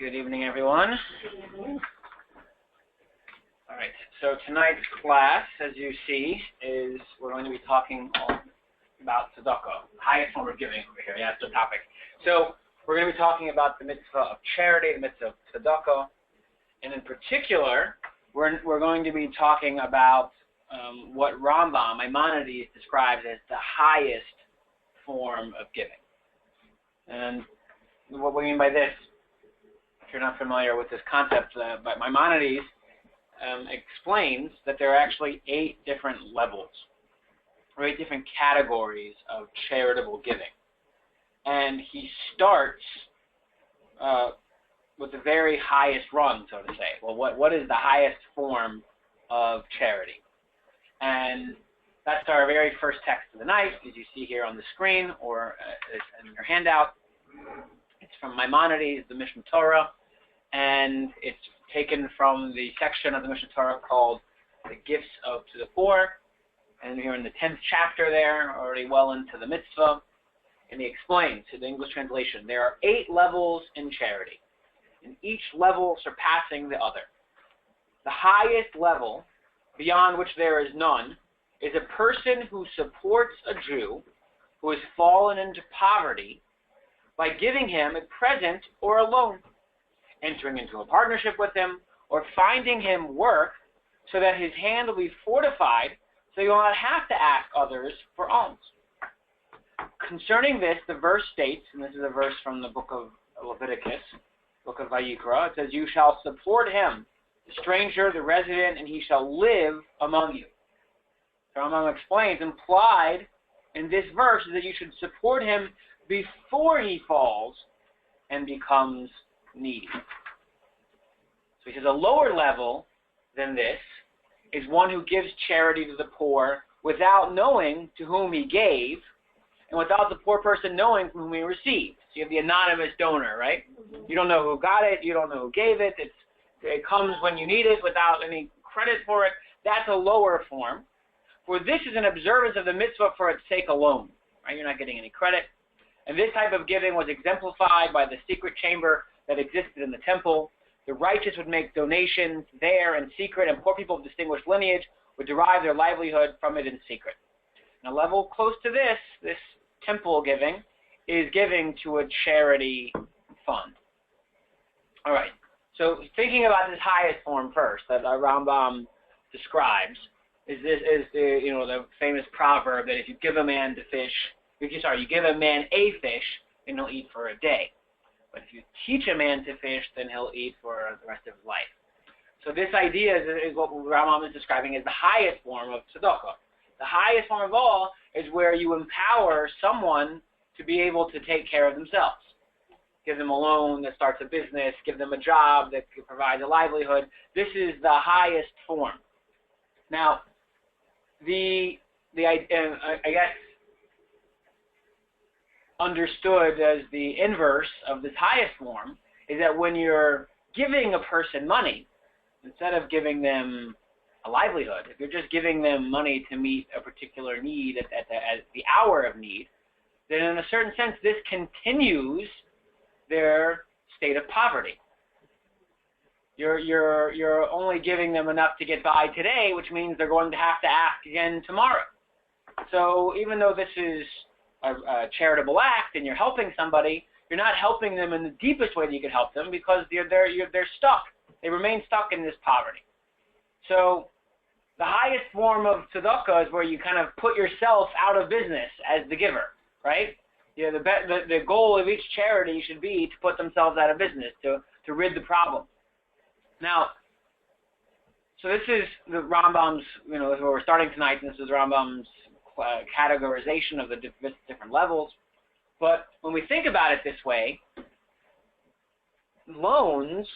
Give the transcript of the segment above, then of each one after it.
Good evening, everyone. All right, so tonight's class, as you see, is we're going to be talking about tzedakah, the highest form of giving over here. Yeah, that's the topic. So we're going to be talking about the mitzvah of charity, the mitzvah of tzedakah, and in particular, we're going to be talking about what Rambam, Maimonides, describes as the highest form of giving. And what we mean by this, if you're not familiar with this concept, but Maimonides explains that there are actually 8 different levels, or 8 different categories of charitable giving. And he starts with the very highest rung, so to say. Well, what is the highest form of charity? And that's our very first text of the night, as you see here on the screen or in your handout. It's from Maimonides, the Mishnah Torah, and it's taken from the section of the Mishnah Torah called the Gifts to the Poor. And here in the 10th chapter there, already well into the mitzvah. And he explains, to the English translation, there are 8 levels in charity, and each level surpassing the other. The highest level, beyond which there is none, is a person who supports a Jew who has fallen into poverty by giving him a present or a loan, entering into a partnership with him, or finding him work so that his hand will be fortified so he will not have to ask others for alms. Concerning this, the verse states, and this is a verse from the book of Leviticus, book of Vayikra, it says, "You shall support him, the stranger, the resident, and he shall live among you." So Rambam explains, implied in this verse is that you should support him before he falls and becomes needy. So he says a lower level than this is one who gives charity to the poor without knowing to whom he gave and without the poor person knowing from whom he received. So you have the anonymous donor, right? You don't know who got it, you don't know who gave it, it comes when you need it without any credit for it. That's a lower form. For this is an observance of the mitzvah for its sake alone. Right? You're not getting any credit. And this type of giving was exemplified by the secret chamber that existed in the temple. The righteous would make donations there in secret, and poor people of distinguished lineage would derive their livelihood from it in secret. And a level close to this temple giving, is giving to a charity fund. All right. So thinking about this highest form first that Rambam describes is the famous proverb that if you give a man you give a man a fish, then he'll eat for a day. But if you teach a man to fish, then he'll eat for the rest of his life. So this idea is what Rambam is describing as the highest form of tzedakah. The highest form of all is where you empower someone to be able to take care of themselves. Give them a loan that starts a business, give them a job that provides a livelihood. This is the highest form. Now, I guess understood as the inverse of this highest form is that when you're giving a person money, instead of giving them a livelihood, if you're just giving them money to meet a particular need at the hour of need, then in a certain sense this continues their state of poverty. You're only giving them enough to get by today, which means they're going to have to ask again tomorrow. So even though this is a charitable act and you're helping somebody, you're not helping them in the deepest way that you can help them because they're stuck. They remain stuck in this poverty. So the highest form of tzedakah is where you kind of put yourself out of business as the giver, right? The goal of each charity should be to put themselves out of business, to rid the problem. Now, so this is the Rambam's, where we're starting tonight, and this is Rambam's categorization of the different levels. But when we think about it this way, loans,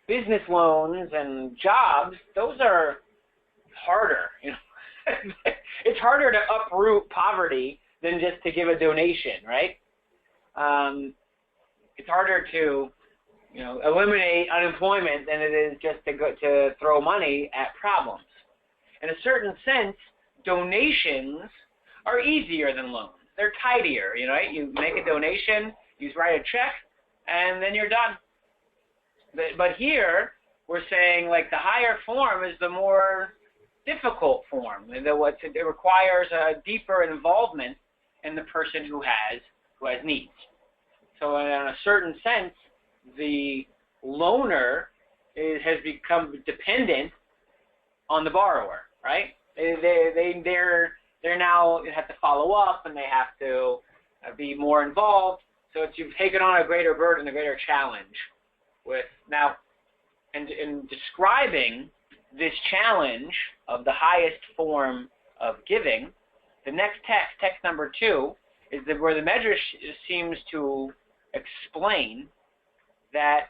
business loans and jobs, those are harder. It's harder to uproot poverty than just to give a donation, right? It's harder to eliminate unemployment than it is just to throw money at problems. In a certain sense, donations are easier than loans. They're tidier, right? You make a donation, you write a check, and then you're done. But here, we're saying like the higher form is the more difficult form. It requires a deeper involvement in the person who has needs. So in a certain sense, the loaner has become dependent on the borrower, right? They're now have to follow up, and they have to be more involved. So you've taken on a greater burden, a greater challenge. In describing this challenge of the highest form of giving, the next text number 2, is where the Medrash seems to explain that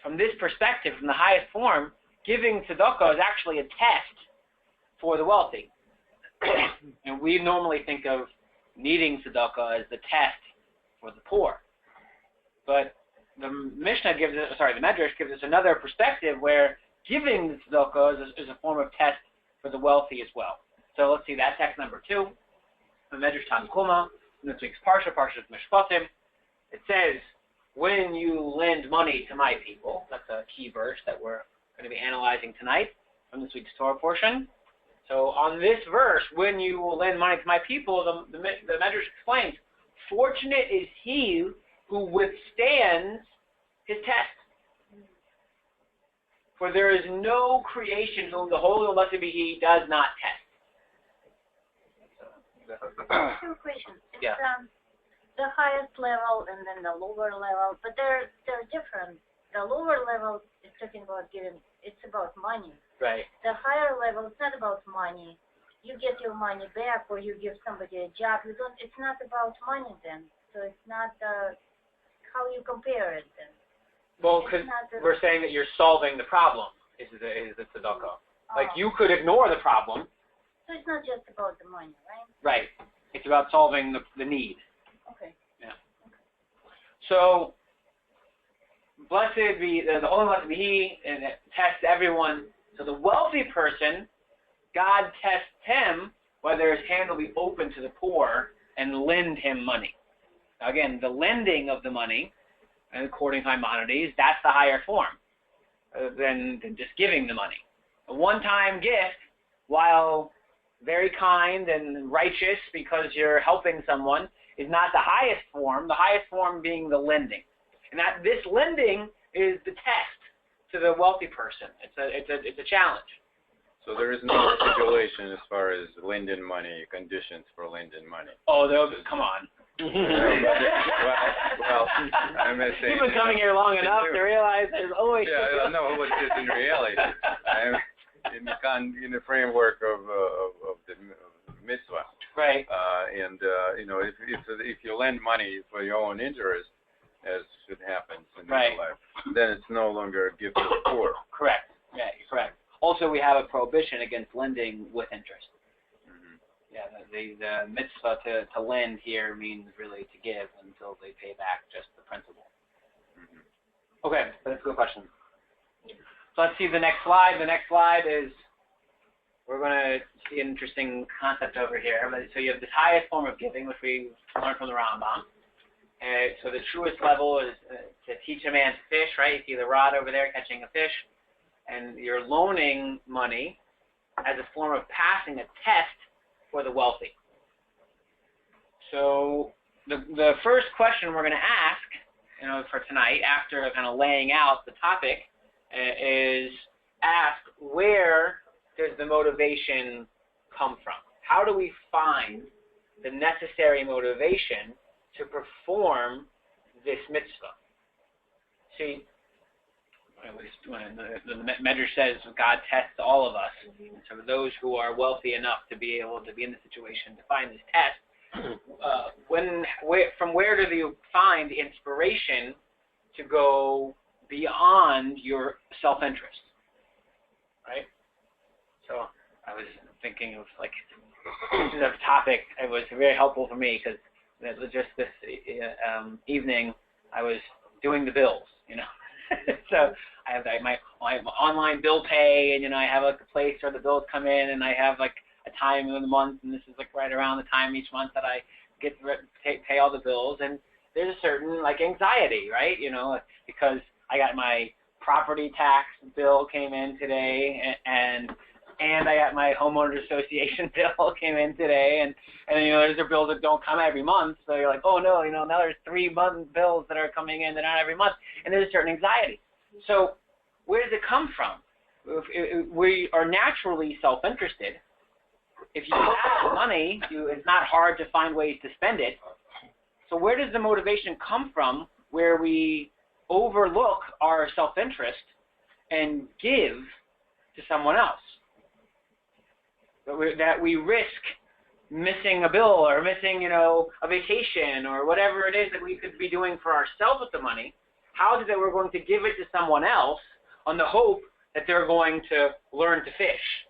from this perspective, from the highest form, giving tzedakah is actually a test for the wealthy. And we normally think of needing tzedakah as the test for the poor. But the Medrash gives us another perspective where giving the tzedakah is a form of test for the wealthy as well. So let's see that text number 2. The Medrash Tanchuma, in this week's Parsha Mishpatim. It says, when you lend money to my people, that's a key verse that we're going to be analyzing tonight from this week's Torah portion. So on this verse, when you will lend money to my people, the Medrash explains, fortunate is he who withstands his test. For there is no creation whom the Holy and Blessed be He does not test. Two questions. It's the highest level and then the lower level, but they're different. The lower level is talking about giving, it's about money. Right. The higher level is not about money. You get your money back or you give somebody a job. It's not about money then. So it's not how you compare it then. Well, because we're saying that you're solving the problem is the tzedakah. Like you could ignore the problem. So it's not just about the money, right? Right. It's about solving the need. Okay. Yeah. So, blessed be the Holy Blessed be He, and it tests everyone. So the wealthy person, God tests him whether his hand will be open to the poor and lend him money. Now again, the lending of the money, and according to Maimonides, that's the higher form than just giving the money. A one-time gift, while very kind and righteous because you're helping someone, is not the highest form. The highest form being the lending, and that this lending is the test to the wealthy person. It's a challenge. So there is no stipulation as far as lending money, conditions for lending money. Oh, come on. well, I'm not saying. You've been coming here long enough to realize there's always. Yeah, no, it's just in reality. I'm in the framework of the mitzvah. Right. If you lend money for your own interest, as it happens in right. real life, then it's no longer a gift to the poor. Correct. Yeah, correct. Also, we have a prohibition against lending with interest. Mm-hmm. Yeah, the mitzvah to lend here means really to give until they pay back just the principal. Mm-hmm. Okay, that's a good question. So let's see the next slide. The next slide is, we're going to see an interesting concept over here. So you have this highest form of giving, which we learned from the Rambam. So the truest level is to teach a man to fish, right? You see the rod over there catching a fish. And you're loaning money as a form of passing a test for the wealthy. So the first question we're going to ask, for tonight, after kind of laying out the topic, is ask, where does the motivation come from? How do we find the necessary motivation to perform this mitzvah? See, the Medrash says God tests all of us. So those who are wealthy enough to be able to be in the situation to find this test, from where do you find the inspiration to go beyond your self-interest? Right? So I was thinking of the topic. It was very helpful for me because just this evening I was doing the bills, So I have my online bill pay, and I have a place where the bills come in, and I have a time in the month, and this is right around the time each month that I get to pay all the bills, and there's a certain anxiety, right? Because I got my property tax bill came in today, and I got my homeowners association bill came in today, and those are bills that don't come every month. So you're like, oh no, now there's 3-month bills that are coming in that aren't every month, and there's a certain anxiety. So where does it come from? We are naturally self-interested. If you have money, it's not hard to find ways to spend it. So where does the motivation come from where we overlook our self-interest and give to someone else? That we risk missing a bill or missing, a vacation or whatever it is that we could be doing for ourselves with the money. How is it that we're going to give it to someone else on the hope that they're going to learn to fish,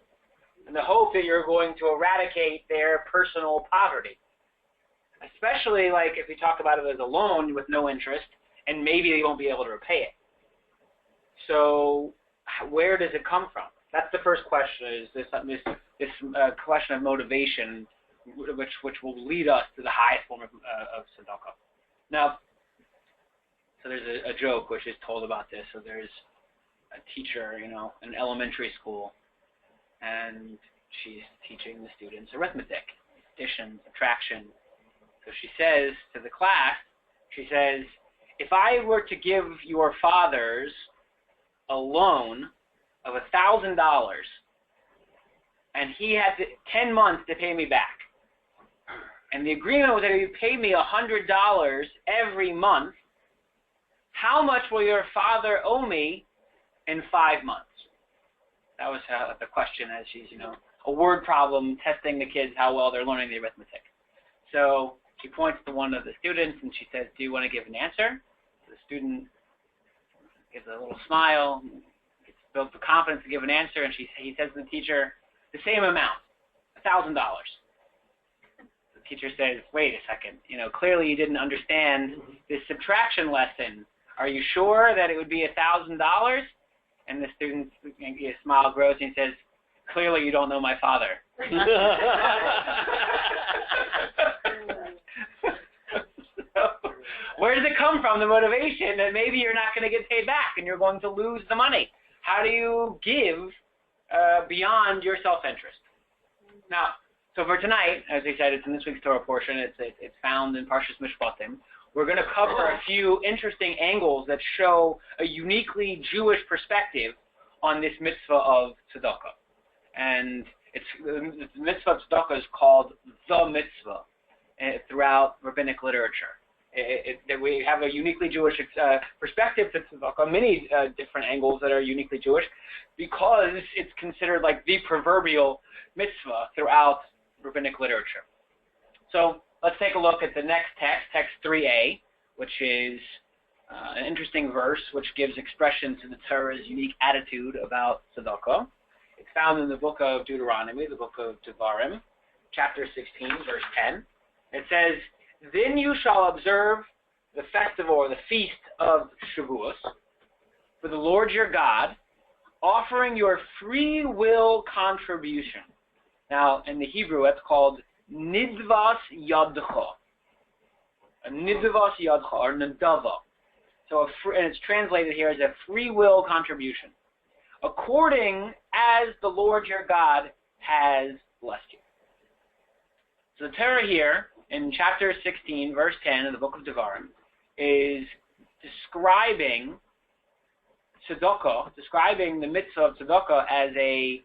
and the hope that you're going to eradicate their personal poverty? Especially like if you talk about it as a loan with no interest, and maybe they won't be able to repay it. So where does it come from? That's the first question, is this question of motivation, which will lead us to the highest form of tzedakah. Now, so there's a joke which is told about this. So there's a teacher, in elementary school, and she's teaching the students arithmetic, addition, subtraction. So she says to the class, if I were to give your fathers a loan of $1,000, and he had 10 months to pay me back, and the agreement was that he would pay me $100 every month, how much will your father owe me in 5 months? That was the question, as she's, a word problem, testing the kids how well they're learning the arithmetic. So she points to one of the students and she says, do you want to give an answer? So the student gives a little smile, builds the confidence to give an answer, and he says to the teacher, the same amount, $1,000. The teacher says, wait a second, clearly you didn't understand this subtraction lesson. Are you sure that it would be $1,000? And the student, his smile grows and he says, clearly you don't know my father. So, where does it come from, the motivation that maybe you're not going to get paid back and you're going to lose the money? How do you give beyond your self-interest? Now, so for tonight, as I said, it's in this week's Torah portion. It's found in Parshas Mishpatim. We're going to cover a few interesting angles that show a uniquely Jewish perspective on this mitzvah of tzedakah. And the mitzvah of tzedakah is called the mitzvah throughout rabbinic literature. We have a uniquely Jewish perspective to tzedakah, many different angles that are uniquely Jewish, because it's considered like the proverbial mitzvah throughout rabbinic literature. So let's take a look at the next text 3a, which is an interesting verse which gives expression to the Torah's unique attitude about tzedakah. It's found in the book of Deuteronomy, the book of Devarim, chapter 16, verse 10. It says, then you shall observe the festival or the feast of Shavuos for the Lord your God, offering your free will contribution. Now, in the Hebrew, it's called Nidvas Yadcha. A Nidvas Yadcha, or Nadava. So, and it's translated here as a free will contribution, according as the Lord your God has blessed you. So the Torah here, in chapter 16, verse 10 of the book of Devarim, is describing tzedakah, describing the mitzvah of tzedakah as a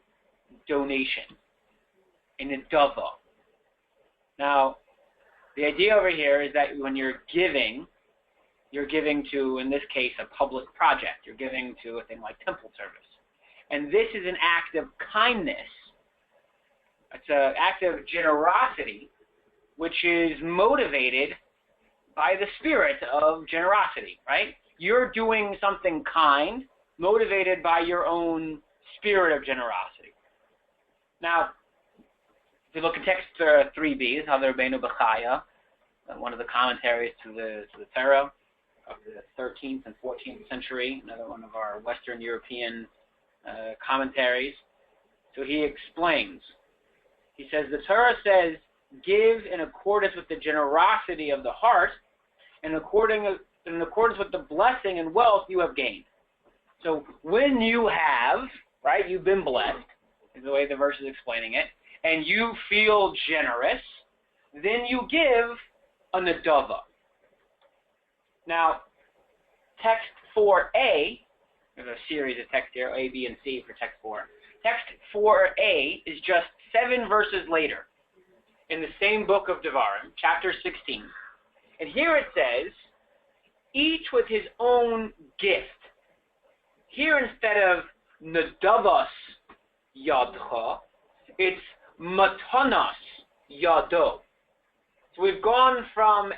donation, in a dava. Now, the idea over here is that when you're giving to, in this case, a public project. You're giving to a thing like temple service. And this is an act of kindness. It's an act of generosity, which is motivated by the spirit of generosity, right? You're doing something kind, motivated by your own spirit of generosity. Now, if you look at text 3b, Haver Beinu B'chaya, one of the commentaries to the Torah of the 13th and 14th century, another one of our Western European commentaries. So he explains. He says, the Torah says, give in accordance with the generosity of the heart and according in accordance with the blessing and wealth you have gained. So when you have, right, you've been blessed, is the way the verse is explaining it, and you feel generous, then you give a nadava. Now, text 4a, there's a series of texts here, A, B, and C for text 4. Text 4a is just 7 verses later in the same book of Devarim, chapter 16. And here it says, each with his own gift. Here instead of nadavas yadcha, it's matanas yado. So we've gone from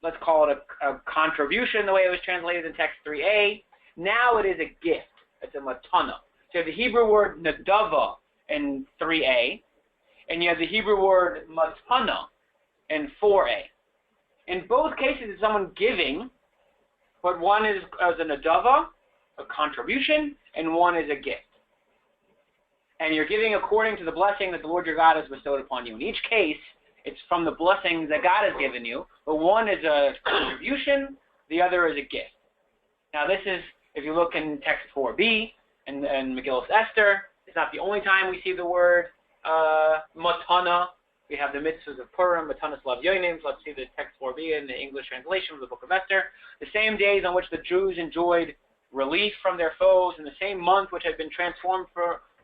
let's call it a contribution, the way it was translated in text 3a. Now it is a gift. It's a matana. So you have the Hebrew word nadava in 3a, and you have the Hebrew word matana in 4a. In both cases, it's someone giving, but one is as a nadava, a contribution, and one is a gift. And you're giving according to the blessing that the Lord your God has bestowed upon you. In each case, it's from the blessings that God has given you, but one is a contribution, the other is a gift. Now this is, if you look in text 4b and Megillah Esther, it's not the only time we see the word matana. We have the mitzvahs of Purim, Matanas Lavyonim. Let's see the text 4b in the English translation of the book of Esther. The same days on which the Jews enjoyed relief from their foes, in the same month which had been transformed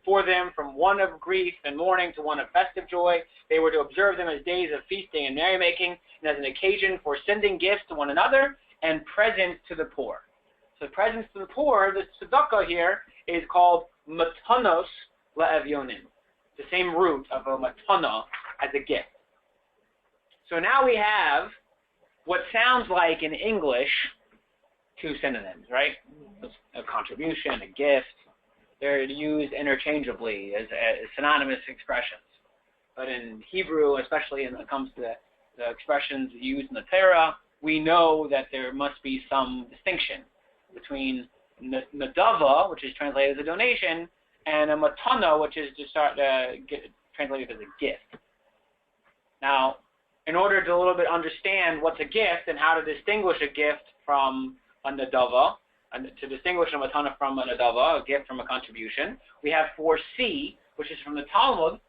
for them from one of grief and mourning to one of festive joy. They were to observe them as days of feasting and merrymaking, and as an occasion for sending gifts to one another and presents to the poor. So presents to the poor, the tzedakah here is called matanos la'evyonim. The same root of a matana as a gift. So now we have what sounds like in English 2 synonyms, right? A contribution, a gift. They're used interchangeably as synonymous expressions. But in Hebrew, especially when it comes to the expressions used in the Torah, we know that there must be some distinction between nadava, which is translated as a donation, and a matana, which is translated as a gift. Now, in order to a little bit understand what's a gift and how to distinguish a gift from a nadava, and to distinguish a matana from a nadava, a gift from a contribution, we have 4c, which is from the Talmud.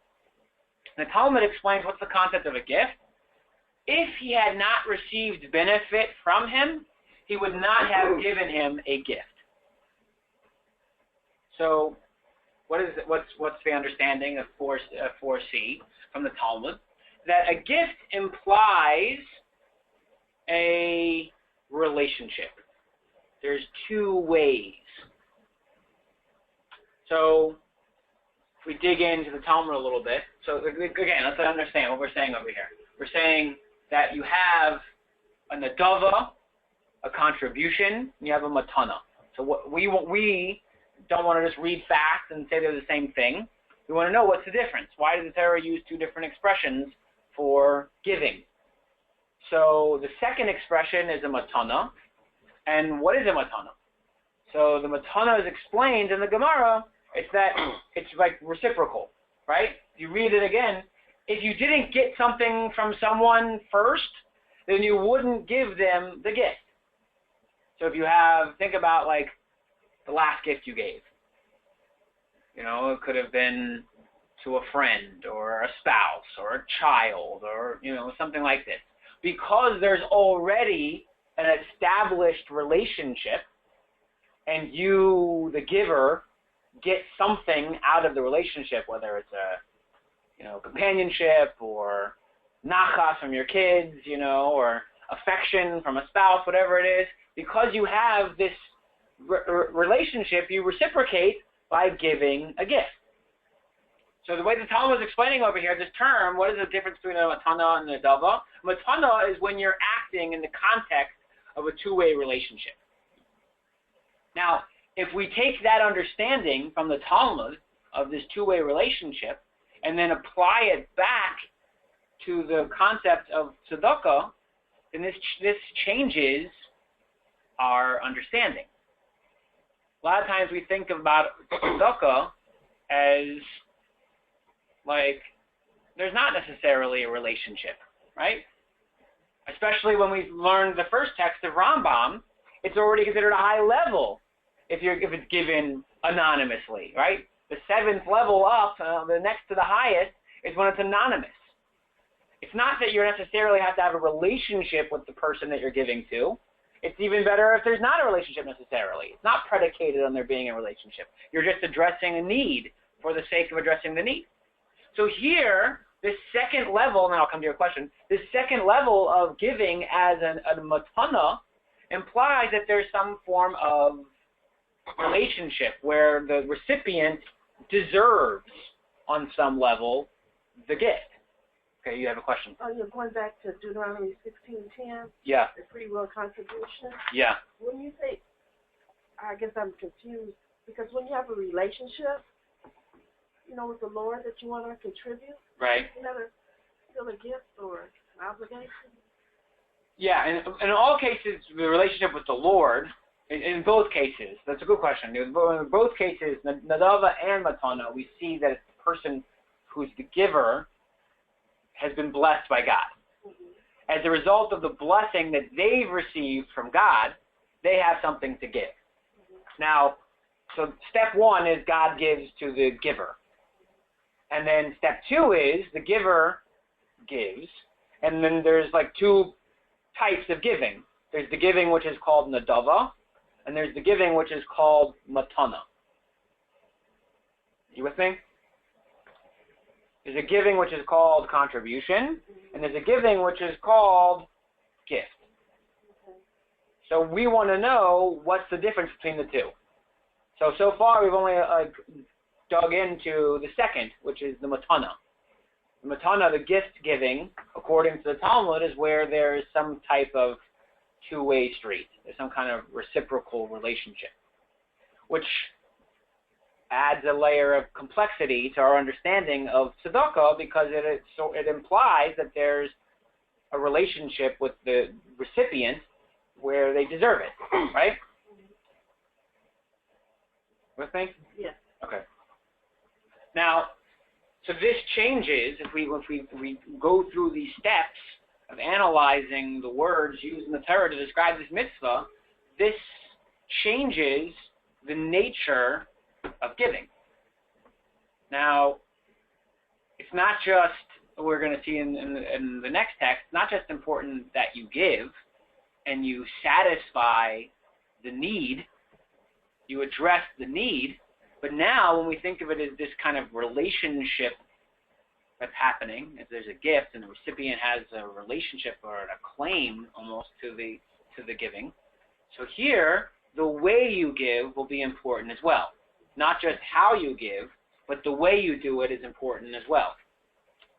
The Talmud explains what's the concept of a gift. If he had not received benefit from him, he would not have given him a gift. So, what's the understanding of 4c from the Talmud? That a gift implies a relationship. There's 2 ways. So, if we dig into the Talmud a little bit, so again, let's understand what we're saying over here. We're saying that you have a nadava, a contribution, and you have a matana. So what we don't want to just read facts and say they're the same thing. We want to know what's the difference. Why does the Torah use 2 different expressions for giving? So the second expression is a matana. And what is a matana? So the matana is explained in the Gemara. It's that it's like reciprocal, right? You read it again. If you didn't get something from someone first, then you wouldn't give them the gift. So if you think about like the last gift you gave. You know, it could have been to a friend or a spouse or a child or, something like this. Because there's already an established relationship and you, the giver, get something out of the relationship, whether it's a, companionship or nachas from your kids, or affection from a spouse, whatever it is, because you have this relationship, you reciprocate by giving a gift. So the way the Talmud is explaining over here, this term, what is the difference between a matana and a nadava? Matana is when you're acting in the context of a 2-way relationship. Now, if we take that understanding from the Talmud of this 2-way relationship and then apply it back to the concept of tzedakah, then this changes our understanding. A lot of times we think about tzedakah as like there's not necessarily a relationship, right? Especially when we learned the first text of Rambam, it's already considered a high level if it's given anonymously, right? The seventh level up, the next to the highest, is when it's anonymous. It's not that you necessarily have to have a relationship with the person that you're giving to. It's even better if there's not a relationship necessarily. It's not predicated on there being a relationship. You're just addressing a need for the sake of addressing the need. So here, this second level, and I'll come to your question, this second level of giving as a matana implies that there's some form of relationship where the recipient deserves, on some level, the gift. Okay, you have a question. Oh, you're going back to Deuteronomy 16:10? Yeah. The free will contribution? Yeah. When you say, I guess I'm confused, because when you have a relationship, with the Lord that you want to contribute, right? You never feel a gift or an obligation? Yeah, and in all cases, the relationship with the Lord, in both cases, that's a good question. In both cases, Nadava and Matana, we see that the person who's the giver has been blessed by God. Mm-hmm. As a result of the blessing that they've received from God, they have something to give. Mm-hmm. Now, so step one is God gives to the giver. And then step two is the giver gives. And then there's like two types of giving. There's the giving which is called nadava, and there's the giving which is called matana. You with me? There's a giving which is called contribution, and there's a giving which is called gift. So we want to know what's the difference between the two. So far we've only dug into the second, which is the matana. The matana, the gift giving, according to the Talmud, is where there is some type of two-way street. There's some kind of reciprocal relationship, which adds a layer of complexity to our understanding of tzedakah, because it implies that there's a relationship with the recipient where they deserve it, right? With me? Yes. Okay. Now, so this changes if we go through these steps of analyzing the words used in the Torah to describe this mitzvah. This changes the nature of giving. Now, it's not just, we're going to see in the next text, not just important that you give and you satisfy the need, you address the need, but now when we think of it as this kind of relationship that's happening, if there's a gift and the recipient has a relationship or a claim almost to the giving, so here the way you give will be important as well. Not just how you give, but the way you do it is important as well,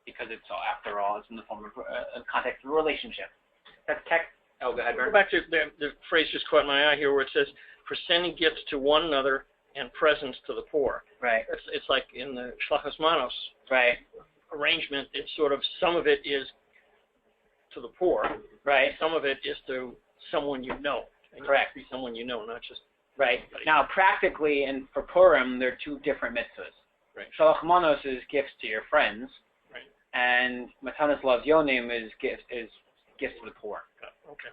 because it's after all it's in the form of a context of a relationship. That's text. Oh, go ahead, Bert. Go back to the phrase just caught my eye here, where it says, "For sending gifts to one another and presents to the poor." Right. It's like in the Shlachas Manos right. arrangement. It's sort of, some of it is to the poor. Right. Some of it is to someone you know. And correct. It has to be someone you know, not just right. anybody. Now, practically, and for Purim, there are two different mitzvahs. Right. Shalach Manos is gifts to your friends, right. And Matanas Lavyonim is gifts to the poor. Okay.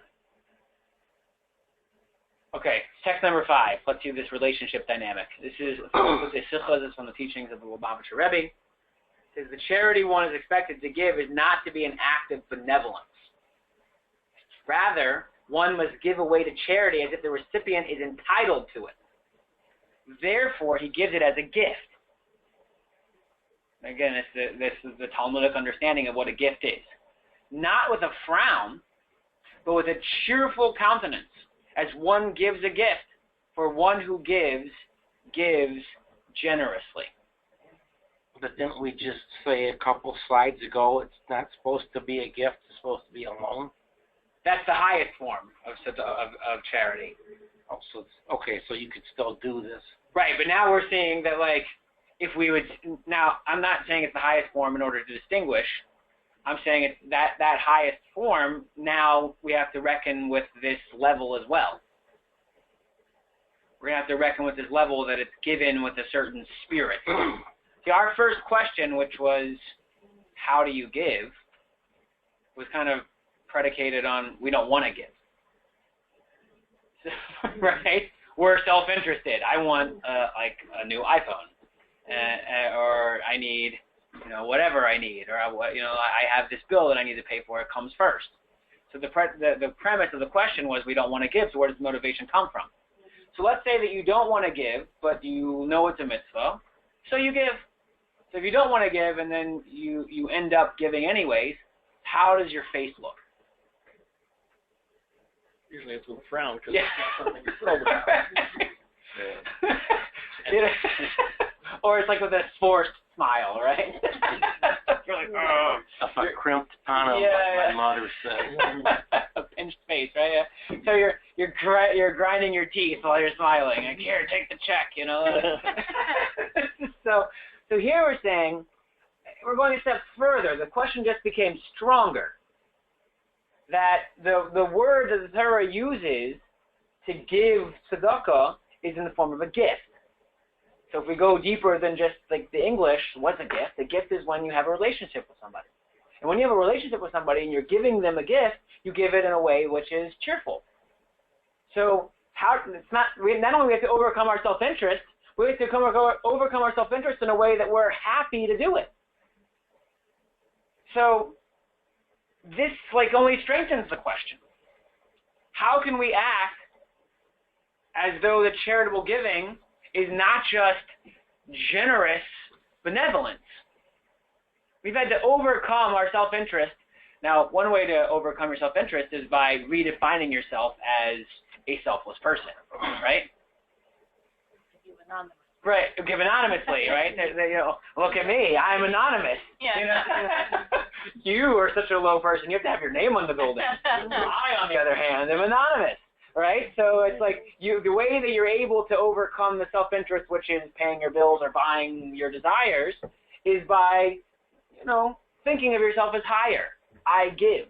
Okay, text number 5. Let's see this relationship dynamic. This is from the teachings of the Lubavitcher Rebbe. It says the charity one is expected to give is not to be an act of benevolence. Rather, one must give away to charity as if the recipient is entitled to it. Therefore, he gives it as a gift. Again, this is the Talmudic understanding of what a gift is. Not with a frown, but with a cheerful countenance, as one gives a gift, for one who gives generously. But didn't we just say a couple slides ago it's not supposed to be a gift, it's supposed to be a loan? That's the highest form of charity. Oh, so okay, so you could still do this. Right, but now we're seeing that, like, if we would, now, I'm not saying it's the highest form in order to distinguish. I'm saying it's that highest form, now we have to reckon with this level as well. We're going to have to reckon with this level that it's given with a certain spirit. See, our first question, which was, how do you give, was kind of predicated on we don't want to give. Right? We're self-interested. I want like a new iPhone, or I need, whatever I need, or I have this bill that I need to pay for. It comes first. So the premise of the question was we don't want to give. So where does motivation come from? So let's say that you don't want to give, but you know it's a mitzvah, so you give. So if you don't want to give and then you end up giving anyways, how does your face look? Usually it's with a frown because Yeah. it's not something you feel about. Or it's like with a forced smile, right? You're like, oh. A crimped panel, like my mother said. A pinched face, right? Yeah. So you're grinding your teeth while you're smiling. Like, here, take the check, So here we're saying, we're going a step further. The question just became stronger. That the word that the Torah uses to give tzedakah is in the form of a gift. So if we go deeper than just like the English, what's a gift? A gift is when you have a relationship with somebody. And when you have a relationship with somebody and you're giving them a gift, you give it in a way which is cheerful. So not only do we have to overcome our self-interest, we have to overcome our self-interest in a way that we're happy to do it. So this only strengthens the question. How can we act as though the charitable giving is not just generous benevolence? We've had to overcome our self-interest. Now, one way to overcome your self-interest is by redefining yourself as a selfless person, right? Right, give anonymously, right? Look at me, I'm anonymous. Yeah. You are such a low person, you have to have your name on the building. I, on the other hand, am anonymous, right? So it's like the way that you're able to overcome the self-interest, which is paying your bills or buying your desires, is by, thinking of yourself as higher. I give.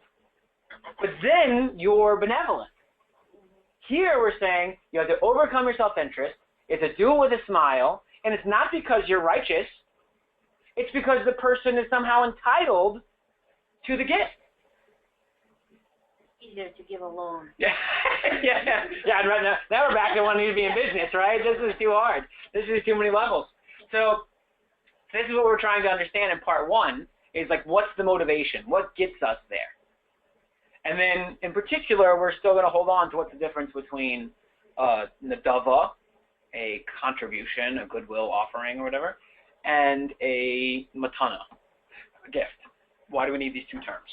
But then you're benevolent. Here we're saying you have to overcome your self-interest. You have to do it with a smile, and it's not because you're righteous. It's because the person is somehow entitled to the gift. Easier to give a loan. Yeah. And right now we're back to wanting to be in business, right? This is too hard. This is too many levels. So this is what we're trying to understand in part one, is what's the motivation? What gets us there? And then, in particular, we're still going to hold on to what's the difference between nadava, a contribution, a goodwill offering or whatever, and a matana, a gift. Why do we need these two terms?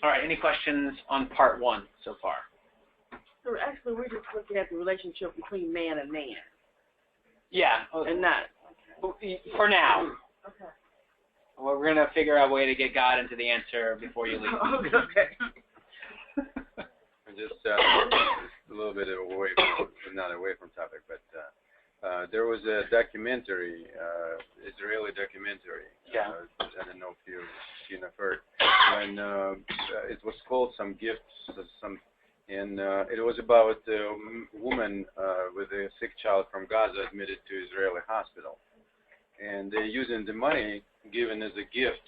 All right, any questions on part one so far? So actually, we're just looking at the relationship between man and man. Yeah, And not. for now. Okay. Well, we're going to figure out a way to get God into the answer before you leave. Okay. Just a little bit not away from topic, but there was a documentary, Israeli documentary. Yeah. I don't know if you've seen or heard. When it was called Some Gifts, and it was about a woman with a sick child from Gaza admitted to Israeli hospital, and they're using the money given as a gift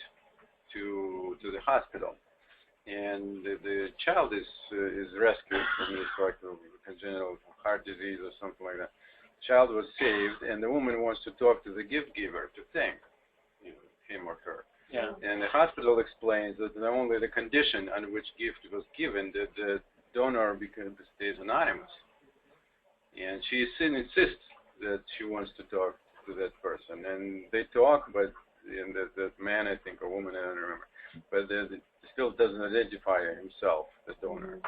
to the hospital. And the child is rescued from this sort of congenital heart disease or something like that. The child was saved, and the woman wants to talk to the gift giver to thank him or her. Yeah. And the hospital explains that not only the condition on which gift was given, that the donor stays anonymous. And she insists that she wants to talk to that person. And they talk, but that man, I think, or woman, I don't remember, but still doesn't identify himself, the donor.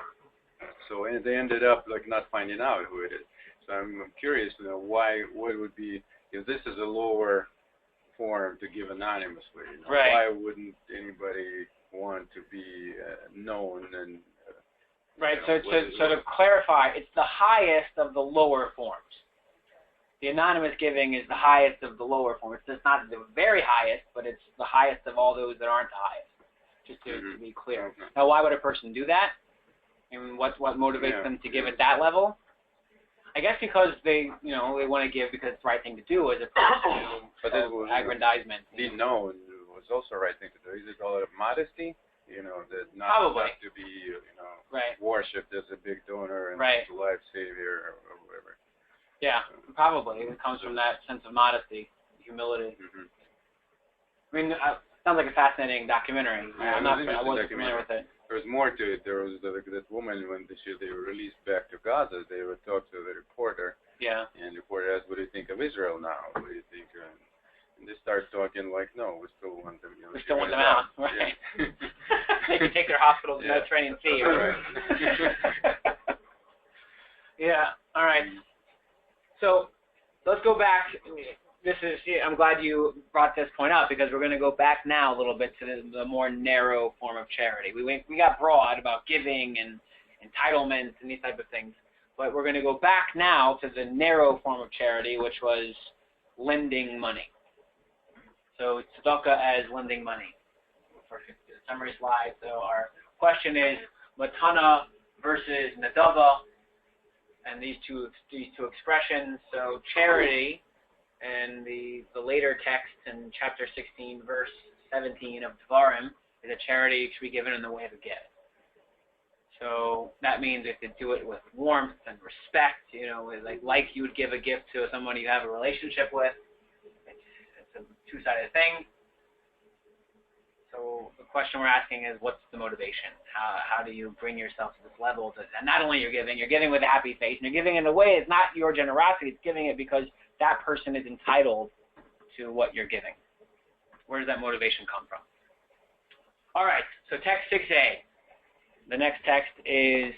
So they ended up not finding out who it is. So I'm curious to know what would be, if this is a lower form to give anonymously, right. Why wouldn't anybody want to be known and right, so to clarify, it's the highest of the lower forms. The anonymous giving is the highest of the lower forms. It's not the very highest, but it's the highest of all those that aren't the highest. Just to be clear. Now, why would a person do that? And what motivates them to give at that level? I guess because they want to give because it's the right thing to do as opposed to aggrandizement. Being known was also the right thing to do. Is it all out of modesty? that not Probably. have to be, Right. worshipped as a big donor and Right. life savior or whatever. Yeah, probably. It comes from that sense of modesty, humility. Mm-hmm. I mean, sounds like a fascinating documentary. Yeah, I wasn't familiar documentary. with it. There was more to it. There was that woman when they were released back to Gaza. They were talked to the reporter, Yeah. and the reporter asked, "What do you think of Israel now? What do you think?" And they start talking like, "No, we still want them. We still want them out, right? Yeah. They can take their hospitals Yeah. no training fee. Right. Yeah. All right. So let's go back. I'm glad you brought this point up because we're going to go back now a little bit to the more narrow form of charity. We got broad about giving and entitlements and these type of things, but we're going to go back now to the narrow form of charity, which was lending money. So tzedakah as lending money. For the summary slide. So our question is matana versus nadava, and these two expressions. So charity. And the later text in chapter 16, verse 17 of Devarim is a charity to be given in the way of a gift. So that means if you do it with warmth and respect, like you would give a gift to someone you have a relationship with. It's a two-sided thing. So the question we're asking is, what's the motivation? How do you bring yourself to this level? And not only you're giving with a happy face, and you're giving in a way it's not your generosity, it's giving it because that person is entitled to what you're giving. Where does that motivation come from? All right, so text 6a. The next text is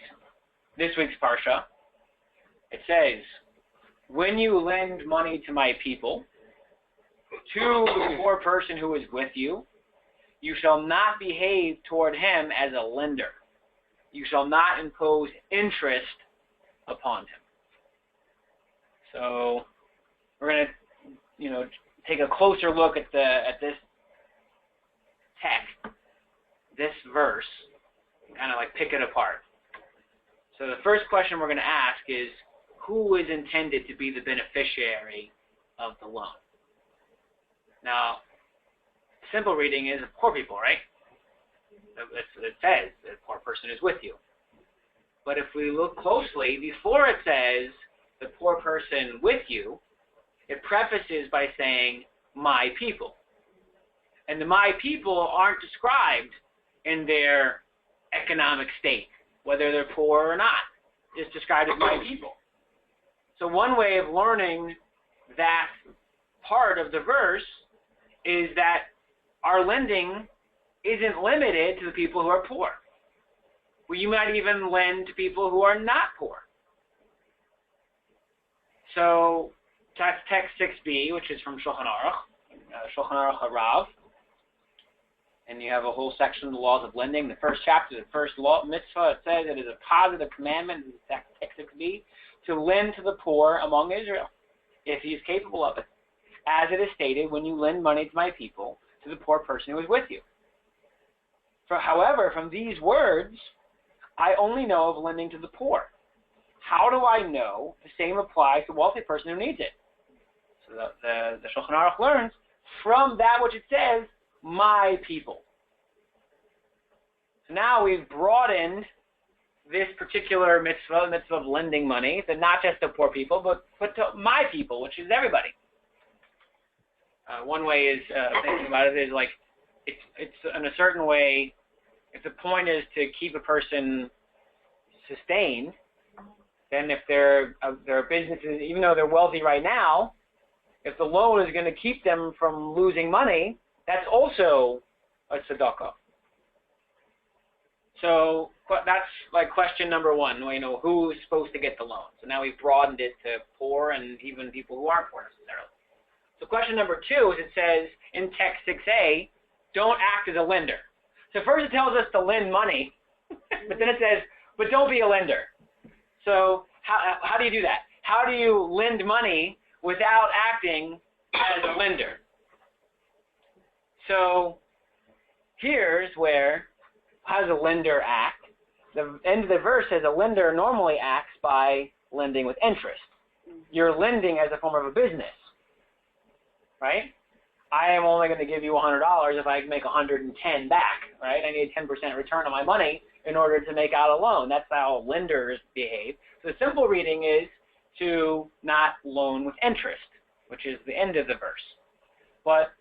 this week's Parsha. It says, when you lend money to my people, to the poor person who is with you, you shall not behave toward him as a lender. You shall not impose interest upon him. So we're going to, take a closer look at this text, this verse, and kind of like pick it apart. So the first question we're going to ask is, who is intended to be the beneficiary of the loan? Now, simple reading is poor people, right? It says the poor person is with you. But if we look closely, before it says the poor person with you, it prefaces by saying, my people. And the my people aren't described in their economic state, whether they're poor or not. It's described as my people. So one way of learning that part of the verse is that our lending isn't limited to the people who are poor. Well, you might even lend to people who are not poor. So that's text 6b, which is from Shulchan Aruch Harav. And you have a whole section of the laws of lending. The first chapter, the first law mitzvah, it says it is a positive commandment, text 6b, to lend to the poor among Israel, if he is capable of it. As it is stated, when you lend money to my people, to the poor person who is with you. However, from these words, I only know of lending to the poor. How do I know the same applies to the wealthy person who needs it? So the Shulchan Aruch learns from that which it says, my people. So now we've broadened this particular mitzvah, the mitzvah of lending money, to not just to poor people, but to my people, which is everybody. One way is thinking about it is like it's in a certain way. If the point is to keep a person sustained, then if their businesses, even though they're wealthy right now, if the loan is going to keep them from losing money, that's also a tzedakah. So that's like question number one. Who is supposed to get the loan? So now we've broadened it to poor and even people who aren't poor necessarily. So question number two is it says in text 6a, don't act as a lender. So first it tells us to lend money, but then it says, but don't be a lender. So how do you do that? How do you lend money without acting as a lender? So here's how does a lender act? The end of the verse says a lender normally acts by lending with interest. You're lending as a form of a business, right? I am only going to give you $100 if I make 110 back, right? I need a 10% return on my money in order to make out a loan. That's how lenders behave. So the simple reading is to not loan with interest, which is the end of the verse. But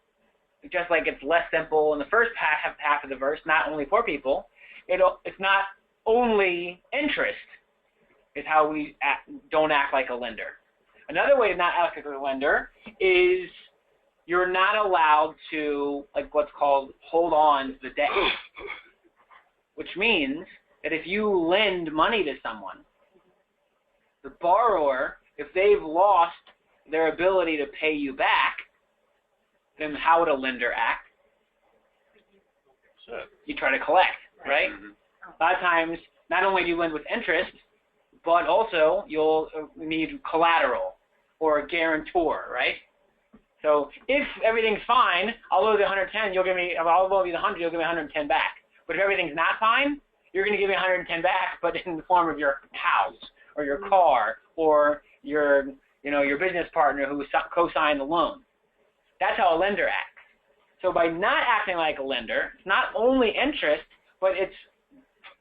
just like it's less simple in the first half of the verse, not only for people, it's not only interest. Is how we don't act like a lender. Another way to not act like a lender is you're not allowed to, like what's called, hold on to the debt. Which means that if you lend money to someone, the borrower, if they've lost their ability to pay you back, then how would a lender act? You try to collect, right? A lot of times, not only do you lend with interest, but also you'll need collateral or a guarantor, right? So if everything's fine, I'll loan you the 110, I'll loan you the 100, you'll give me 110 back. But if everything's not fine, you're going to give me 110 back, but in the form of your house or your car or your business partner who co-signed the loan. That's how a lender acts. So by not acting like a lender, it's not only interest, but it's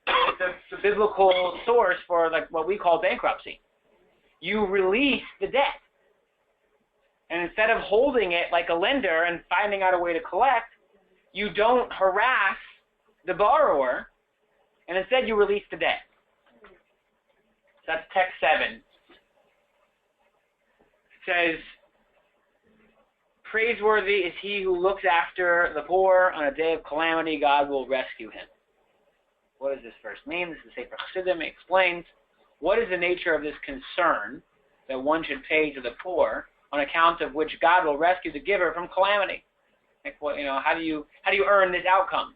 the biblical source for like what we call bankruptcy. You release the debt. And instead of holding it like a lender and finding out a way to collect, you don't harass the borrower, and instead you release the debt. So that's text 7. It says, praiseworthy is he who looks after the poor. On a day of calamity, God will rescue him. What does this verse mean? This is Sefer Chassidim. It explains what is the nature of this concern that one should pay to the poor, on account of which God will rescue the giver from calamity. Like, how do you earn this outcome?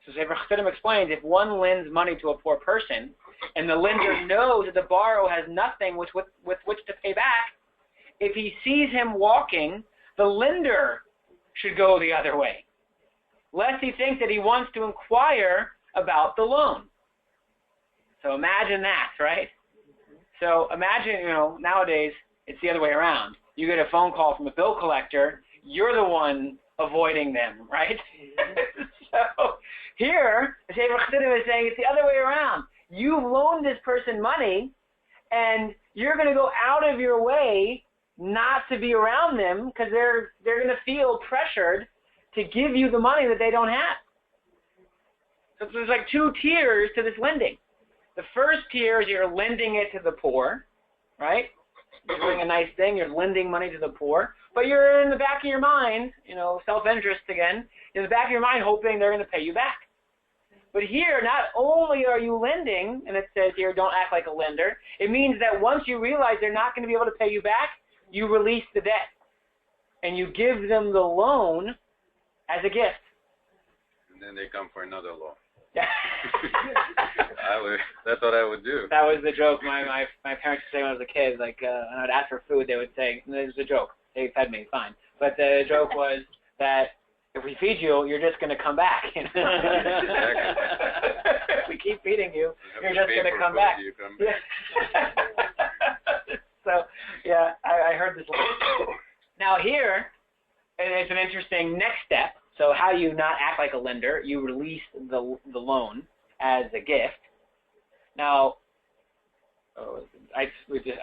So Sefer Chassidim explains, if one lends money to a poor person, and the lender knows that the borrower has nothing with which to pay back, if he sees him walking, the lender should go the other way, lest he thinks that he wants to inquire about the loan. So imagine that, right? So imagine, nowadays, it's the other way around. You get a phone call from a bill collector, you're the one avoiding them, right? So here, the Sefer Chassidim is saying it's the other way around. You've loaned this person money, and you're going to go out of your way not to be around them because they're going to feel pressured to give you the money that they don't have. So there's like 2 tiers to this lending. The first tier is you're lending it to the poor, right? You're doing a nice thing, you're lending money to the poor, but you're in the back of your mind, self-interest again, in the back of your mind hoping they're going to pay you back. But here, not only are you lending, and it says here, don't act like a lender, it means that once you realize they're not going to be able to pay you back, you release the debt. And you give them the loan as a gift. And then they come for another loan. Yeah. That's what I would do. That was the joke my parents would say when I was a kid. Like, when I would ask for food, they would say, this is a joke. They fed me, fine. But the joke was that if we feed you, you're just going to come back. If we keep feeding you, you're just going to come back. So, yeah, I heard this. Now here, it's an interesting next step. So how do you not act like a lender? You release the loan as a gift. Now, I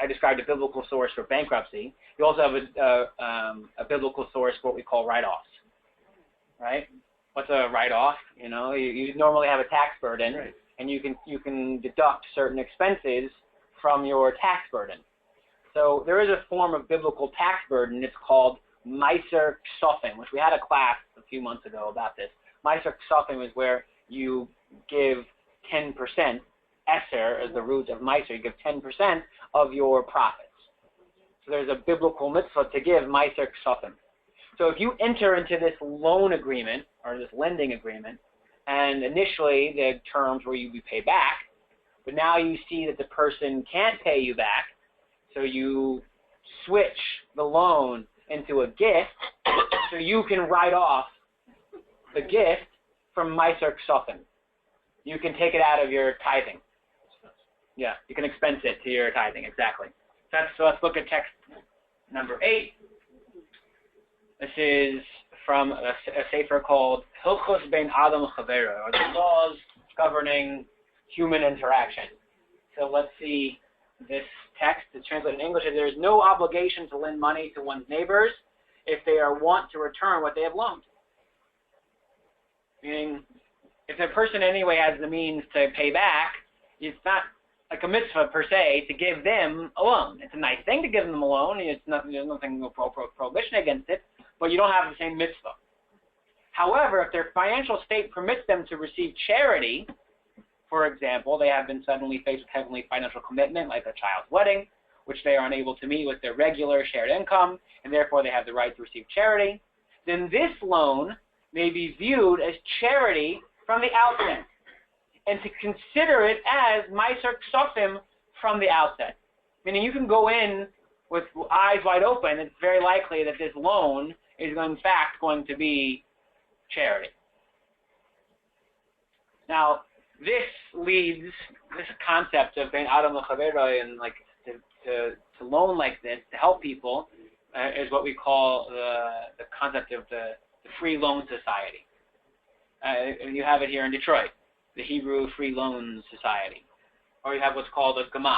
described a biblical source for bankruptcy. You also have a biblical source for what we call write-offs. Right? What's a write-off? You normally have a tax burden, right, and you can deduct certain expenses from your tax burden. So there is a form of biblical tax burden. It's called Meiser Ksofim, which we had a class a few months ago about this. Meiser Ksofim is where you give 10%, Eser is the root of Meiser, you give 10% of your profits. So there's a biblical mitzvah to give Meiser Ksofim. So if you enter into this loan agreement, or this lending agreement, and initially the terms were you be paid back, but now you see that the person can't pay you back, so you switch the loan into a gift, so you can write off the gift from Meiser Ksofim. You can take it out of your tithing. Yeah, you can expense it to your tithing, exactly. So let's look at text number 8. This is from a sefer called Hilchos Ben Adam Chavera, or the laws governing human interaction. So let's see this text. It's translated in English. There is no obligation to lend money to one's neighbors if they are wont to return what they have loaned. Meaning, if the person anyway has the means to pay back, it's not like a mitzvah per se to give them a loan. It's a nice thing to give them a loan. There's nothing prohibition against it, but you don't have the same mitzvah. However, if their financial state permits them to receive charity, for example, they have been suddenly faced with heavily financial commitment, like a child's wedding, which they are unable to meet with their regular shared income, and therefore they have the right to receive charity, then this loan may be viewed as charity from the outset, and to consider it as Meiser Ksofim from the outset. Meaning you can go in with eyes wide open. It's very likely that this loan is in fact going to be charity. Now, this concept of being Adam L'Chavera and like to loan like this, to help people, is what we call the concept of the Free Loan Society. And you have it here in Detroit, the Hebrew Free Loan Society. Or you have what's called a Gemach.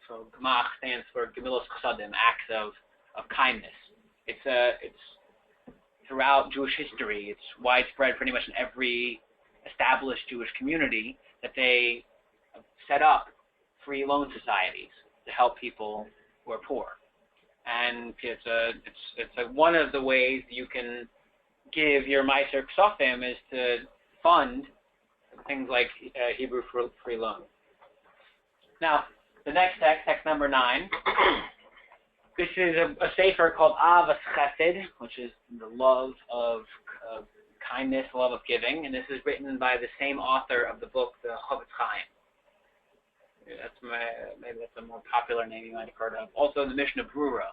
So Gemach stands for Gemilos Chasadim, acts of kindness. It's throughout Jewish history. It's widespread pretty much in every established Jewish community that they set up free loan societies to help people who are poor. And it's one of the ways you can give your Meiser Ksofim is to fund things like Hebrew free loan. Now, the next text number 9, this is a sefer called Avas Chesed, which is the love of kindness, love of giving, and this is written by the same author of the book, the Chofetz Chaim. Maybe that's a more popular name you might have heard of. Also, the Mishnah Brura.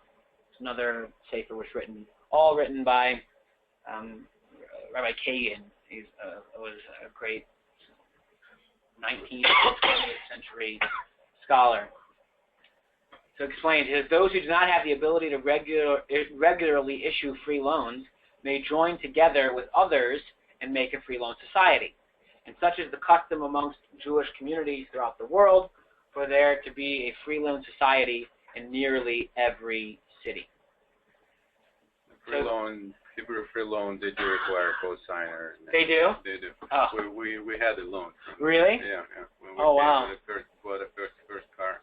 It's another sefer was all written by Rabbi Kagan. He was a great 19th, 20th century scholar. So explained, it says, those who do not have the ability to regularly issue free loans may join together with others and make a free loan society. And such is the custom amongst Jewish communities throughout the world for there to be a free loan society in nearly every city. Hebrew free loan, they do require a co-signer. They do? They do. Oh. We had a loan. Really? Yeah. When we wow. bought the first car.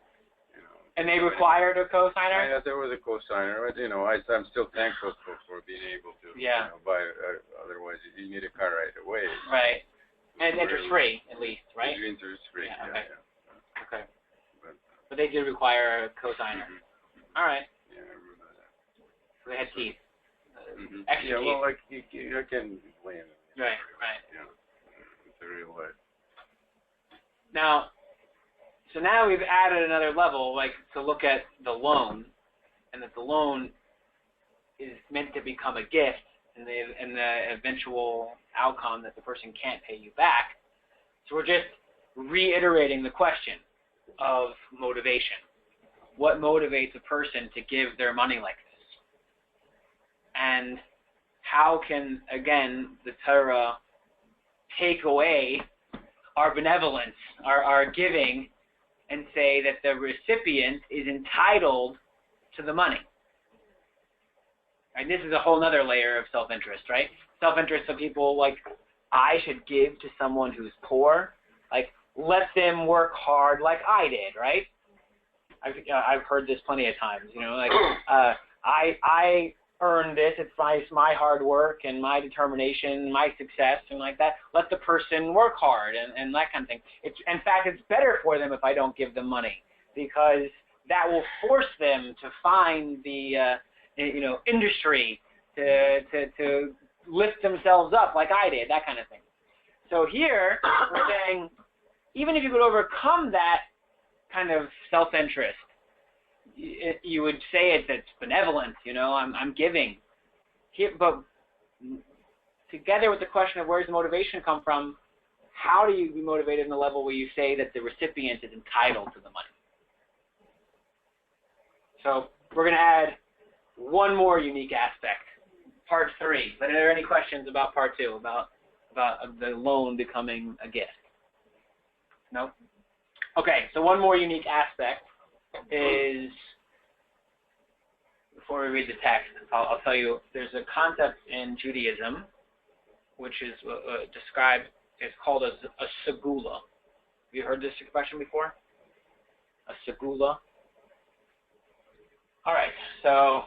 And they required a co-signer? Yeah, there was a co-signer. But, I'm still thankful for being able to buy. Otherwise, you need a car right away. Right. And interest-free, at least, right? Interest-free, yeah. Okay. But they did require a co-signer. Mm-hmm. All right. Yeah, I remember that. So they had teeth. Extra teeth. Well, like, you can blame it. Right. Yeah. It's a real life. So now we've added another level, like to look at the loan, and that the loan is meant to become a gift, and the eventual outcome that the person can't pay you back. So we're just reiterating the question of motivation. What motivates a person to give their money like this? And how can, again, the Torah take away our benevolence, our giving, and say that the recipient is entitled to the money? Right? This is a whole other layer of self-interest, right? Self-interest of people like, I should give to someone who's poor. Like, let them work hard like I did, right? I've heard this plenty of times, I earned this. It's my hard work and my determination, my success, and like that. Let the person work hard and that kind of thing. In fact, it's better for them if I don't give them money, because that will force them to find the industry to lift themselves up like I did, that kind of thing. So here we're saying, even if you could overcome that kind of self-interest, you would say it's benevolent, I'm giving. But together with the question of where does motivation come from, how do you be motivated in the level where you say that the recipient is entitled to the money? So we're going to add one more unique aspect part 3. But are there any questions about part 2, about the loan becoming a gift? No? Okay, so one more unique aspect is, before we read the text, I'll tell you, there's a concept in Judaism which is described, it's called a segula. Have you heard this expression before? A segula? All right, so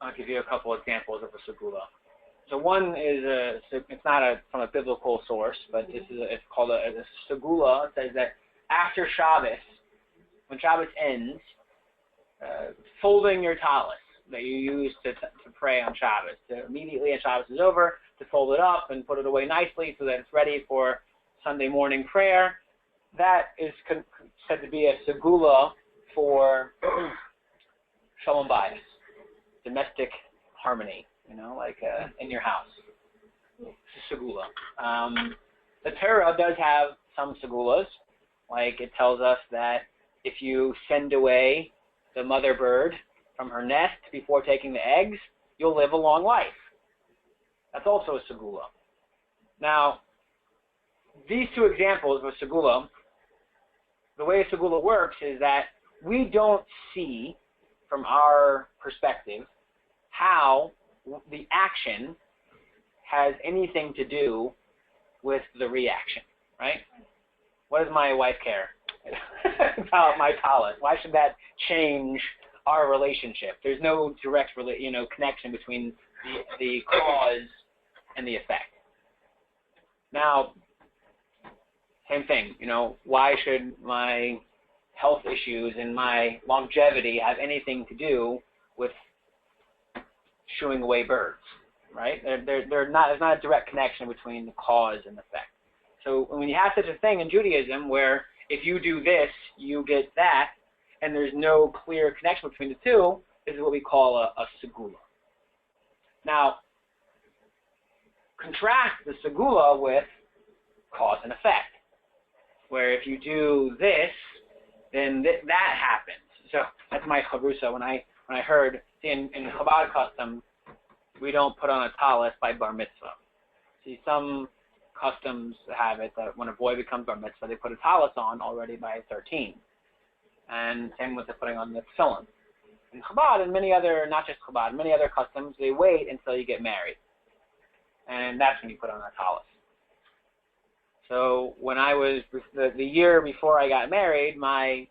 I'll give you a couple examples of a segula. So one is it's not from a biblical source, but it's called a segula. It says that after Shabbos, when Shabbos ends, folding your tallis that you use to pray on Shabbos, immediately as Shabbos is over, to fold it up and put it away nicely so that it's ready for Sunday morning prayer. That is said to be a segula for shalom bayis, domestic harmony, like in your house. It's a segula. The Torah does have some segulas, like it tells us that if you send away the mother bird from her nest before taking the eggs, you'll live a long life. That's also a segula. Now, these two examples of a segula, the way a segula works is that we don't see, from our perspective, how the action has anything to do with the reaction, right? What does my wife care about my tallis? Why should that change our relationship? There's no direct connection between the cause and the effect. Now, same thing, why should my health issues and my longevity have anything to do with shooing away birds, right? There's not a direct connection between the cause and the effect. So when you have such a thing in Judaism where if you do this, you get that, and there's no clear connection between the two, this is what we call a segula. Now, contrast the segula with cause and effect, where if you do this, then that happens. So that's my chavrusa. When I heard, in Chabad custom, we don't put on a tallis by bar mitzvah. See, some customs have it that when a boy becomes bar mitzvah, they put a tallis on already by 13. And same with the putting on the tefillin. In Chabad and many other, not just Chabad, many other customs, they wait until you get married. And that's when you put on a tallis. So when I was, the year before I got married, my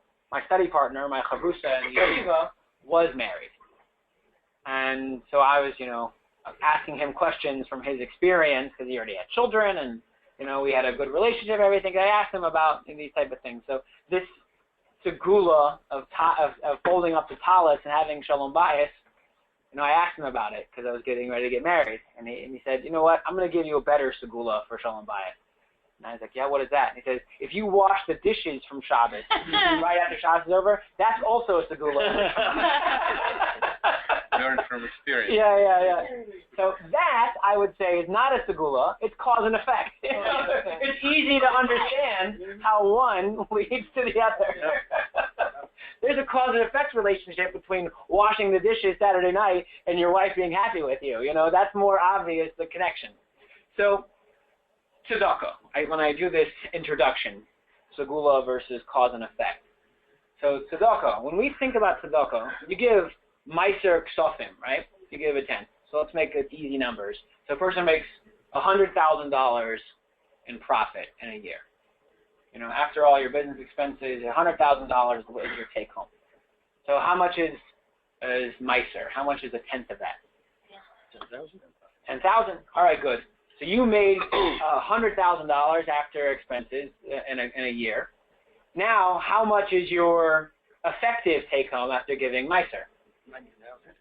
study partner, my chavrusa in the yeshiva, was married. And so I was, asking him questions from his experience, because he already had children, and, we had a good relationship, everything. I asked him about these type of things. So this segula of folding up the tallis and having shalom bayis, I asked him about it, because I was getting ready to get married. And he said, you know what, I'm going to give you a better segula for shalom bayis. And I was like, yeah, what is that? And he says, if you wash the dishes from Shabbos right after Shabbos is over, that's also a segula. Learn from experience. Yeah. So that, I would say, is not a segula. It's cause and effect. It's easy to understand how one leads to the other. There's a cause and effect relationship between washing the dishes Saturday night and your wife being happy with you. That's more obvious, the connection. So, tzedakah. When I do this introduction, segula versus cause and effect. So tzedakah. When we think about tzedakah, you give meiser ksofim, right? You give a 10. So let's make it easy numbers. So a person makes $100,000 in profit in a year. After all your business expenses, $100,000 is your take home. So how much is meiser? How much is a tenth of that? 10,000. 10,000. All right, good. So you made $100,000 after expenses in a year. Now, how much is your effective take home after giving meiser?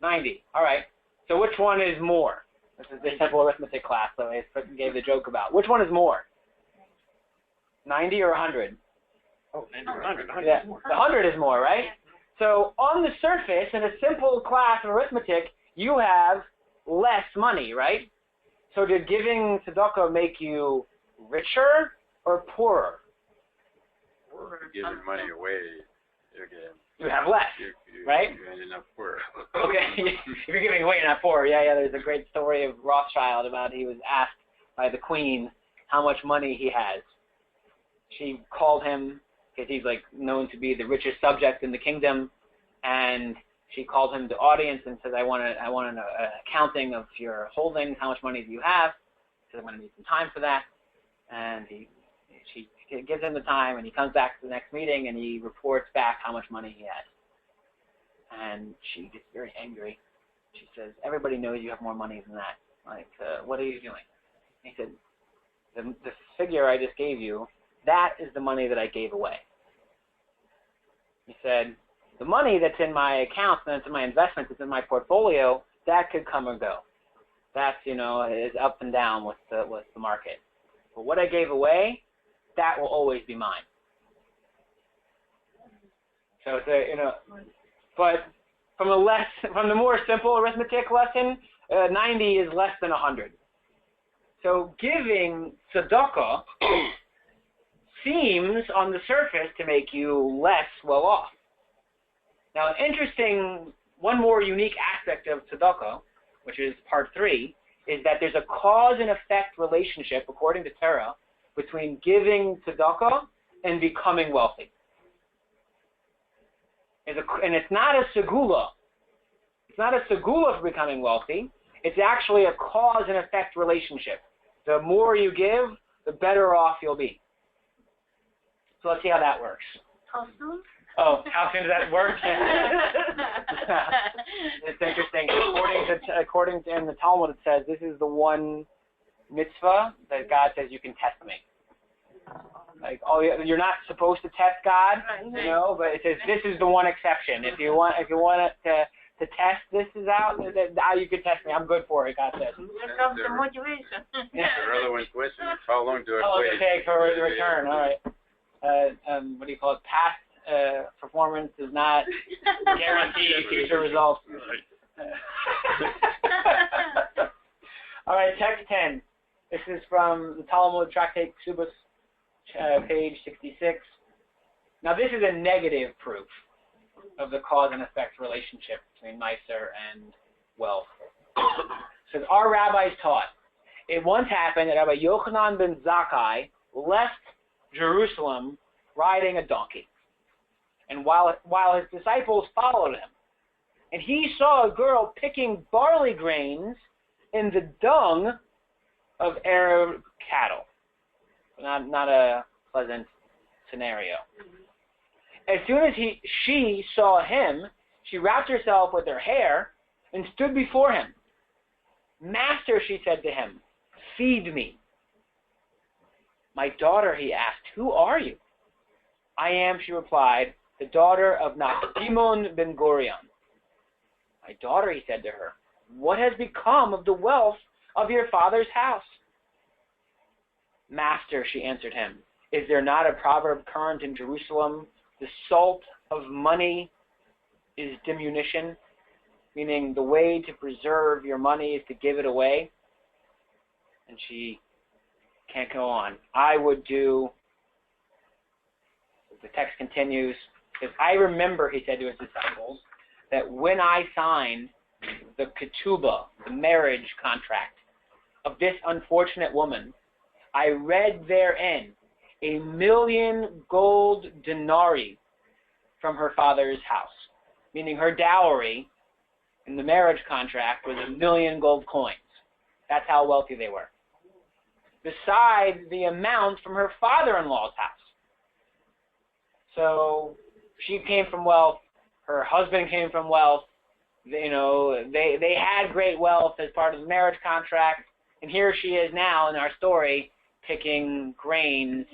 90. All right. So which one is more? This is the simple arithmetic class that I gave the joke about. Which one is more? 90 or 100? Oh, 100. Yeah, the 100 is more, right? So on the surface, in a simple class of arithmetic, you have less money, right? So did giving tzedakah make you richer or poorer? Giving money away, you're getting you have less, right? You ended up poor. Okay, if you're giving away, you're not poor. Yeah, there's a great story of Rothschild about he was asked by the Queen how much money he has. She called him, because he's like known to be the richest subject in the kingdom, and she called him to audience and says, I want an accounting of your holdings, how much money do you have? He said, I'm going to need some time for that. And she gives him the time, and he comes back to the next meeting, and he reports back how much money he has. And she gets very angry. She says, everybody knows you have more money than that. Like, what are you doing? He said, the figure I just gave you, that is the money that I gave away. He said, the money that's in my accounts and that's in my investments, that's in my portfolio, that could come or go. That's, is up and down with the market. But what I gave away, that will always be mine. So it's but from the more simple arithmetic lesson, 90 is less than 100. So giving tzedakah seems on the surface to make you less well off. Now, one more unique aspect of tzedakah, which is part 3, is that there's a cause and effect relationship, according to Torah, between giving tzedakah and becoming wealthy. And it's not a segula. It's not a segula for becoming wealthy. It's actually a cause and effect relationship. The more you give, the better off you'll be. So let's see how that works. How soon? Oh, how soon does that work? It's interesting. According to in the Talmud, it says this is the one mitzvah that God says you can test me. Like, you're not supposed to test God, but it says this is the one exception. If you want it to test this is out, now you can test me. I'm good for it, God says. Here comes the motivation. The relevant question is how long do I How long wait? does it take for the return? All right. What do you call it? Past performance does not guarantee future results. All right, text 10. This is from the Talmud Tractate Ksubos, page 66. Now, this is a negative proof of the cause and effect relationship between Meiser and wealth. So our rabbis taught, it once happened that Rabbi Yochanan ben Zakkai left Jerusalem riding a donkey. And while his disciples followed him, and he saw a girl picking barley grains in the dung of Arab cattle. Not a pleasant scenario. As soon as she saw him, she wrapped herself with her hair and stood before him. Master, she said to him, feed me. My daughter, he asked, who are you? I am, she replied, the daughter of Nachimon ben Gurion. My daughter, he said to her, what has become of the wealth of your father's house? Master, she answered him, is there not a proverb current in Jerusalem? The salt of money is diminution, meaning the way to preserve your money is to give it away. And she can't go on. I would do, the text continues, because I remember, he said to his disciples, that when I signed the ketubah, the marriage contract of this unfortunate woman, I read therein 1,000,000 gold denarii from her father's house, meaning her dowry in the marriage contract was 1,000,000 gold coins. That's how wealthy they were. Besides the amount from her father-in-law's house. So she came from wealth. Her husband came from wealth. They had great wealth as part of the marriage contract. And here she is now in our story picking grains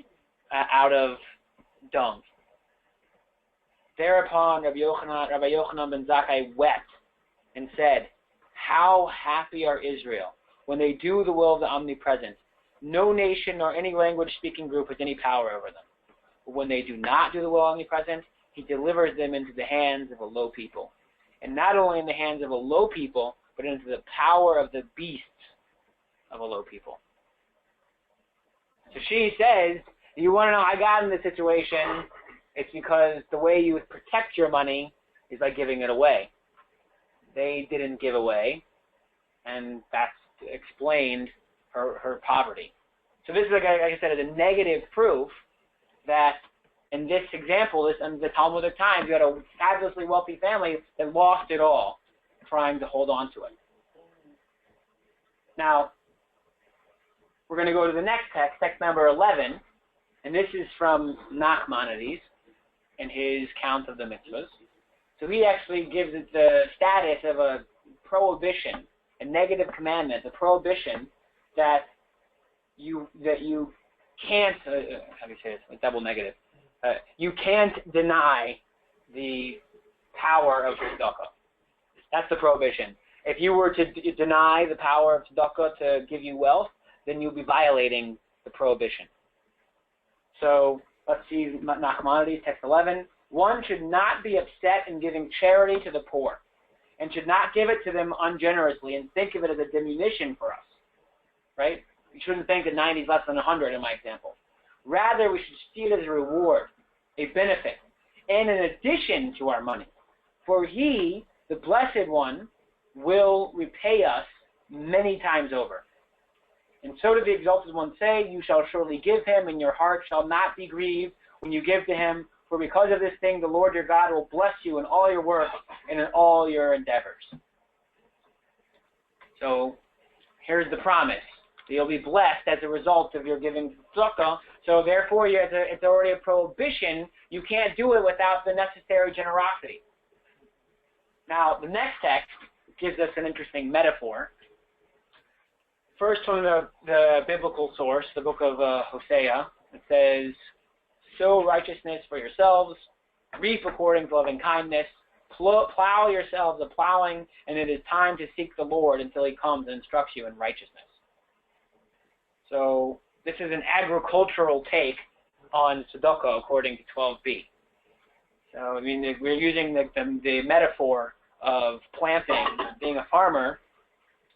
out of dung. Thereupon Rabbi Yochanan ben Zakkai wept and said, how happy are Israel when they do the will of the Omnipresent. No nation nor any language-speaking group has any power over them. But when they do not do the will of the Omnipresent, he delivers them into the hands of a low people. And not only in the hands of a low people, but into the power of the beasts of a low people. So she says, you want to know how I got in this situation? It's because the way you would protect your money is by giving it away. They didn't give away, and that's explained her poverty. So this is, like I said, is a negative proof that in this example, in the Talmudic times, you had a fabulously wealthy family that lost it all trying to hold on to it. Now, we're going to go to the next text number 11, and this is from Nachmanides in his count of the mitzvahs. So he actually gives it the status of a prohibition, a negative commandment, a prohibition that you can't, how do you say this, a double negative, you can't deny the power of tzedakah. That's the prohibition. If you were to deny the power of tzedakah to give you wealth, then you'll be violating the prohibition. So let's see Nachmanides, text 11. One should not be upset in giving charity to the poor, and should not give it to them ungenerously and think of it as a diminution for us. Right? You shouldn't think that 90 is less than 100 in my example. Rather, we should see it as a reward, a benefit, and an addition to our money. For he, the Blessed One, will repay us many times over. And so did the Exalted One say, you shall surely give him, and your heart shall not be grieved when you give to him. For because of this thing, the Lord your God will bless you in all your work and in all your endeavors. So here's the promise. You'll be blessed as a result of your giving tzedakah. So therefore, it's already a prohibition. You can't do it without the necessary generosity. Now, the next text gives us an interesting metaphor. First, from the biblical source, the book of Hosea, it says, sow righteousness for yourselves, reap according to loving kindness, plow yourselves a plowing, and it is time to seek the Lord until he comes and instructs you in righteousness. So this is an agricultural take on tzedakah according to 12b. So I mean, we're using the metaphor of planting, being a farmer,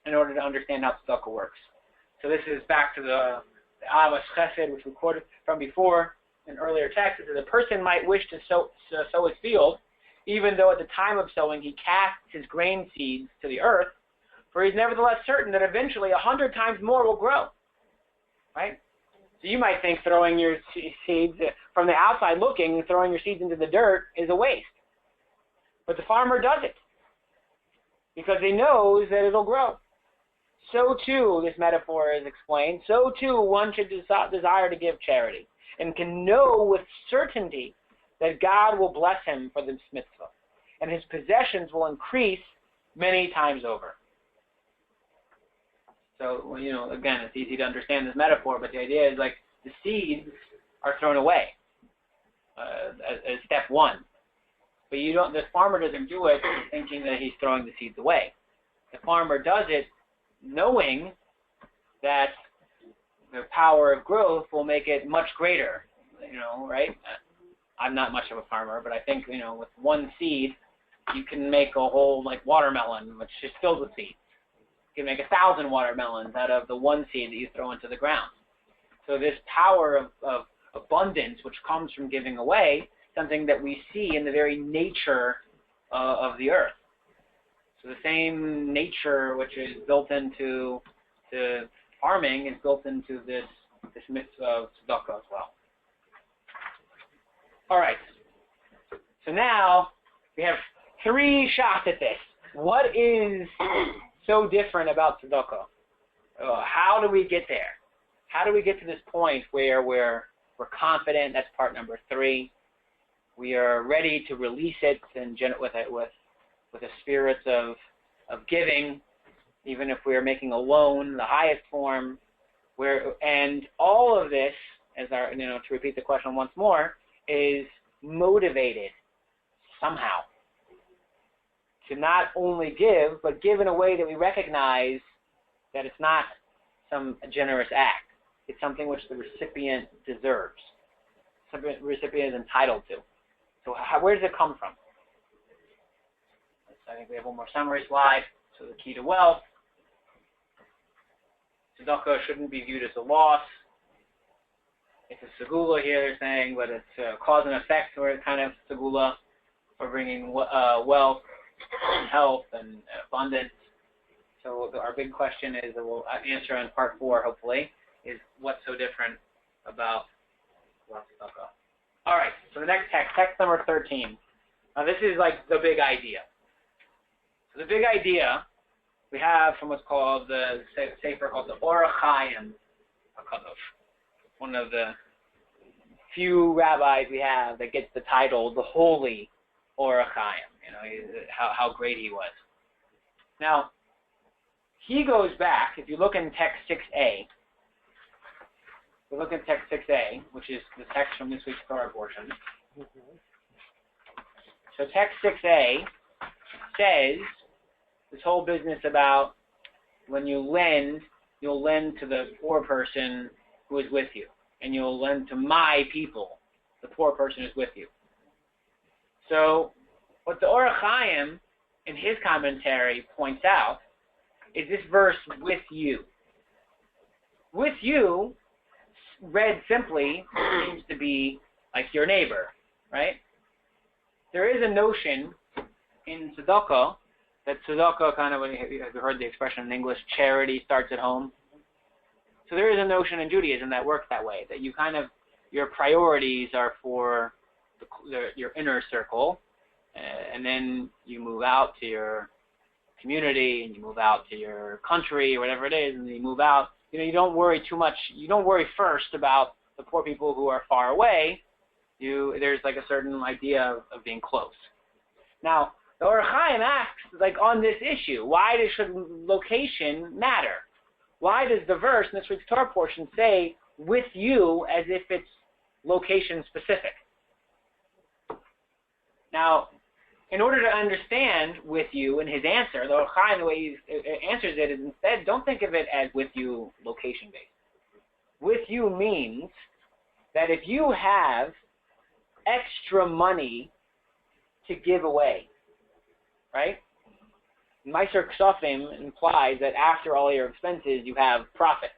in order to understand how tzedakah works. So this is back to the Avos Chesed, which we quoted from before in earlier texts. It says, a person might wish to sow his field, even though at the time of sowing he casts his grain seeds to the earth, for he's nevertheless certain that eventually 100 times more will grow. Right? So you might think throwing your seeds from the outside looking, throwing your seeds into the dirt is a waste. But the farmer does it because he knows that it'll grow. So too, this metaphor is explained, so too one should desire to give charity and can know with certainty that God will bless him for this mitzvah, and his possessions will increase many times over. So, you know, again, it's easy to understand this metaphor, but the idea is like the seeds are thrown away as step one. But the farmer doesn't do it thinking that he's throwing the seeds away. The farmer does it knowing that the power of growth will make it much greater, you know, right? I'm not much of a farmer, but I think, you know, with one seed, you can make a whole, like, watermelon, which is filled with seeds. You can make 1,000 watermelons out of the one seed that you throw into the ground. So this power of abundance, which comes from giving away, something that we see in the very nature of the earth. So the same nature which is built into the farming is built into this mitzvah of tzedakah as well. All right. So now we have 3 shots at this. What is so different about tzedakah? How do we get there? How do we get to this point where we're confident? That's part number 3. We are ready to release it and with a spirit of giving, even if we are making a loan, the highest form. And all of this, to repeat the question once more, is motivated somehow to not only give, but give in a way that we recognize that it's not some generous act. It's something which the recipient deserves, something the recipient is entitled to. So where does it come from? I think we have one more summary slide. So the key to wealth. Tzedakah shouldn't be viewed as a loss. it's a segula here, they're saying, but it's cause and effect, or kind of segula for bringing wealth and health and abundance. So our big question is, that we'll answer in part 4, hopefully, is what's so different about tzedakah. All right, so the next text number 13. Now this is like the big idea. So the big idea we have from what's called the sefer called the Orach Chaim HaKadosh. One of the few rabbis we have that gets the title the Holy Orach Chaim. You know, how great he was. Now, he goes back, if you look in text 6a, which is the text from this week's Torah portion. So text 6a says this whole business about when you lend, you'll lend to the poor person who is with you, and you'll lend to my people, the poor person who's with you. So what the Orach Chaim in his commentary points out is this verse, with you. With you, read simply, seems to be like your neighbor, right? There is a notion in tzedakah, that tzedakah kind of, have you heard the expression in English, charity starts at home? So there is a notion in Judaism that works that way, that you kind of, your priorities are for your inner circle, and then you move out to your community, and you move out to your country, or whatever it is, and you move out. You know, you don't worry too much. You don't worry first about the poor people who are far away. There's like a certain idea of being close. Now, the Orach Chaim asks, like, on this issue, why should location matter? Why does the verse in this week's Torah portion say, with you, as if it's location specific? Now, in order to understand with you in his answer, the Orach Chaim, the way he answers it is instead, don't think of it as with you location-based. With you means that if you have extra money to give away, right? Meiser Ksafim implies that after all your expenses, you have profit,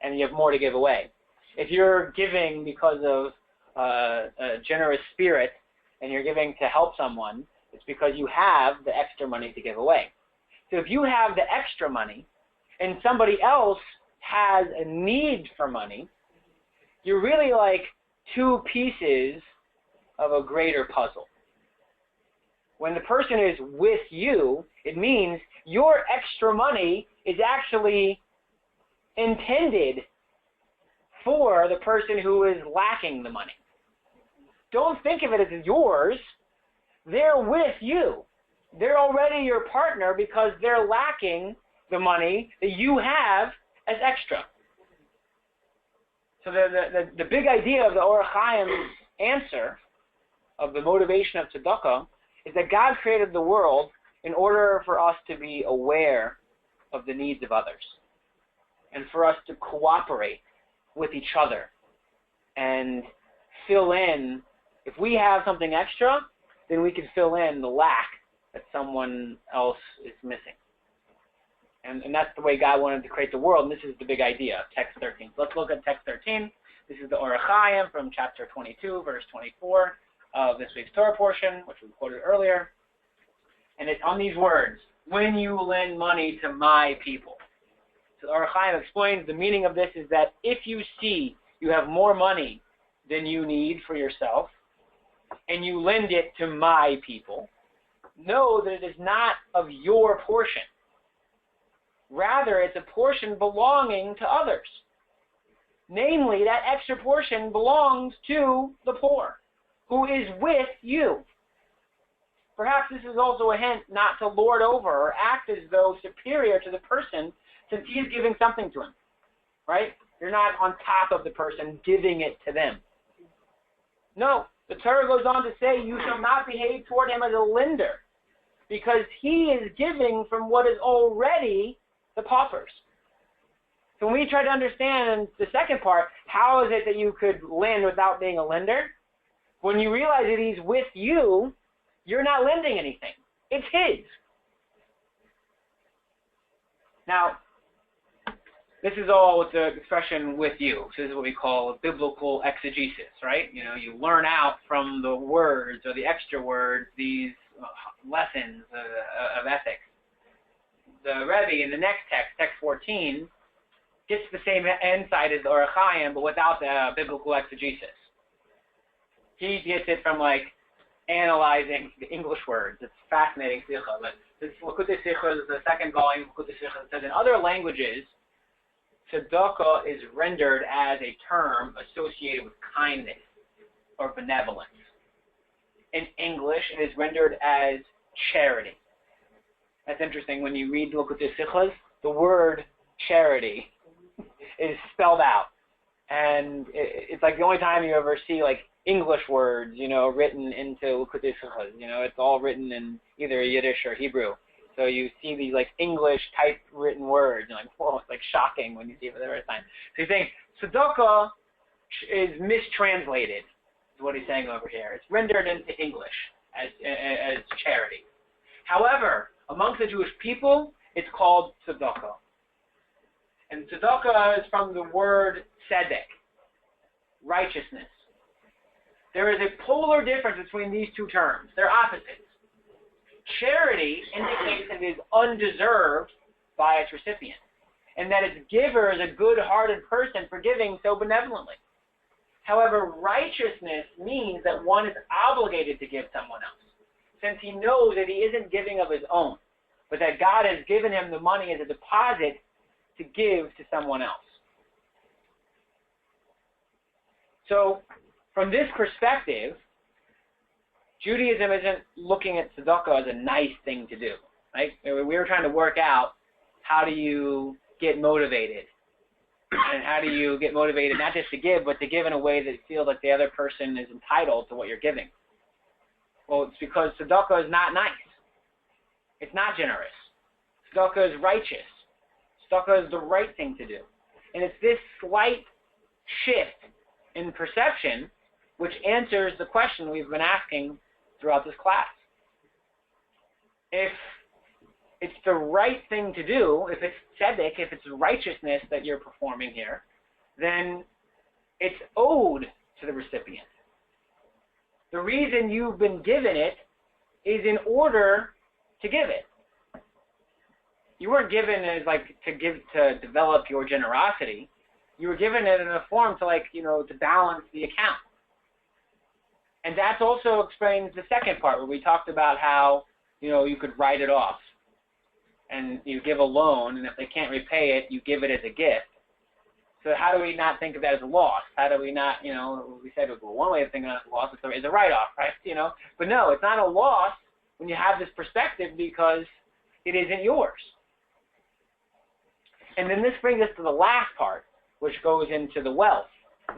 and you have more to give away. If you're giving because of a generous spirit, and you're giving to help someone, it's because you have the extra money to give away. So if you have the extra money, and somebody else has a need for money, you're really like two pieces of a greater puzzle. When the person is with you, it means your extra money is actually intended for the person who is lacking the money. Don't think of it as yours. They're with you. They're already your partner because they're lacking the money that you have as extra. So the big idea of the Orach Chaim's answer of the motivation of tzedakah is that God created the world in order for us to be aware of the needs of others and for us to cooperate with each other and fill in. If we have something extra, then we can fill in the lack that someone else is missing. And that's the way God wanted to create the world, and this is the big idea of text 13. So let's look at text 13. This is the Orach Chaim from chapter 22, verse 24 of this week's Torah portion, which we quoted earlier. And it's on these words, when you lend money to my people. So Orach Chaim explains the meaning of this is that if you see you have more money than you need for yourself, and you lend it to my people, know that it is not of your portion. Rather, it's a portion belonging to others. Namely, that extra portion belongs to the poor, who is with you. Perhaps this is also a hint not to lord over or act as though superior to the person since he is giving something to him, right? You're not on top of the person giving it to them. No, the Torah goes on to say, you shall not behave toward him as a lender, because he is giving from what is already the pauper's. So when we try to understand the second part, how is it that you could lend without being a lender? When you realize that he's with you, you're not lending anything. It's his. Now, this is all with the expression with you. So this is what we call biblical exegesis, right? You know, you learn out from the words or the extra words these lessons of ethics. The Rebbe in the next text 14, gets the same insight as the Orach Chaim, but without the biblical exegesis. He gets it from like analyzing the English words. It's fascinating. But this Likutei Sichos is the second volume of Likutei Sichos. It says in other languages, tzedakah is rendered as a term associated with kindness or benevolence. In English, it is rendered as charity. That's interesting. When you read Likutei Sichos, the word charity is spelled out. And it's like the only time you ever see like English words, you know, written into Likutei Sichos. You know, it's all written in either Yiddish or Hebrew. So you see these like English typewritten words, and like, whoa, it's like shocking when you see it for the first time. So you think tzedakah is mistranslated, is what he's saying over here. It's rendered into English as charity. However, amongst the Jewish people, it's called tzedakah. And tzedakah is from the word tzedek, righteousness. There is a polar difference between these two terms. They're opposites. Charity indicates that it is undeserved by its recipient, and that its giver is a good-hearted person for giving so benevolently. However, righteousness means that one is obligated to give someone else, since he knows that he isn't giving of his own, but that God has given him the money as a deposit to give to someone else. So, from this perspective, Judaism isn't looking at tzedakah as a nice thing to do. Right? We were trying to work out how do you get motivated, and how do you get motivated not just to give, but to give in a way that you feel like the other person is entitled to what you're giving. Well, it's because tzedakah is not nice. It's not generous. Tzedakah is righteous. Tzedakah is the right thing to do. And it's this slight shift in perception which answers the question we've been asking throughout this class. If it's the right thing to do, if it's tzedek, if it's righteousness that you're performing here, then it's owed to the recipient. The reason you've been given it is in order to give it. You weren't given as like to develop your generosity. You were given it in a form to balance the account. And that also explains the second part where we talked about how, you could write it off. And you give a loan, and if they can't repay it, you give it as a gift. So how do we not think of that as a loss? How do we not, we said, well, one way of thinking of loss is a write-off, right? But no, it's not a loss when you have this perspective because it isn't yours. And then this brings us to the last part, which goes into the wealth.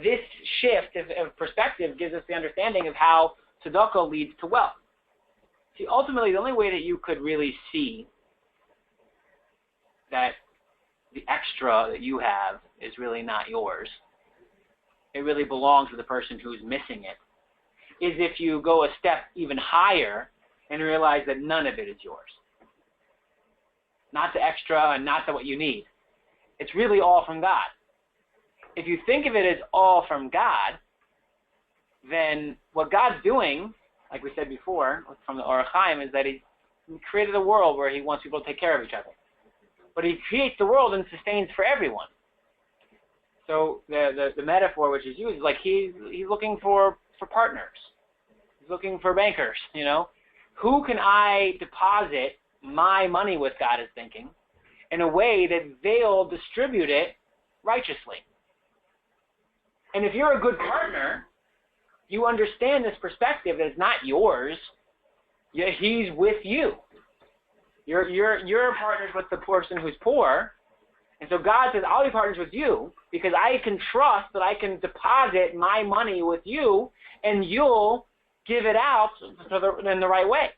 This shift of perspective gives us the understanding of how tzedakah leads to wealth. See, ultimately, the only way that you could really see that the extra that you have is really not yours, it really belongs to the person who's missing it, is if you go a step even higher and realize that none of it is yours. Not the extra and not what you need. It's really all from God. If you think of it as all from God, then what God's doing, like we said before, from the Orach Chaim, is that He created a world where He wants people to take care of each other. But He creates the world and sustains for everyone. So the metaphor which is used is like He's looking for partners. He's looking for bankers, Who can I deposit my money with, God is thinking, in a way that they'll distribute it righteously. And if you're a good partner, you understand this perspective that it's not yours. He's with you. You're partners with the person who's poor. And so God says, I'll be partners with you because I can trust that I can deposit my money with you and you'll give it out in the right way.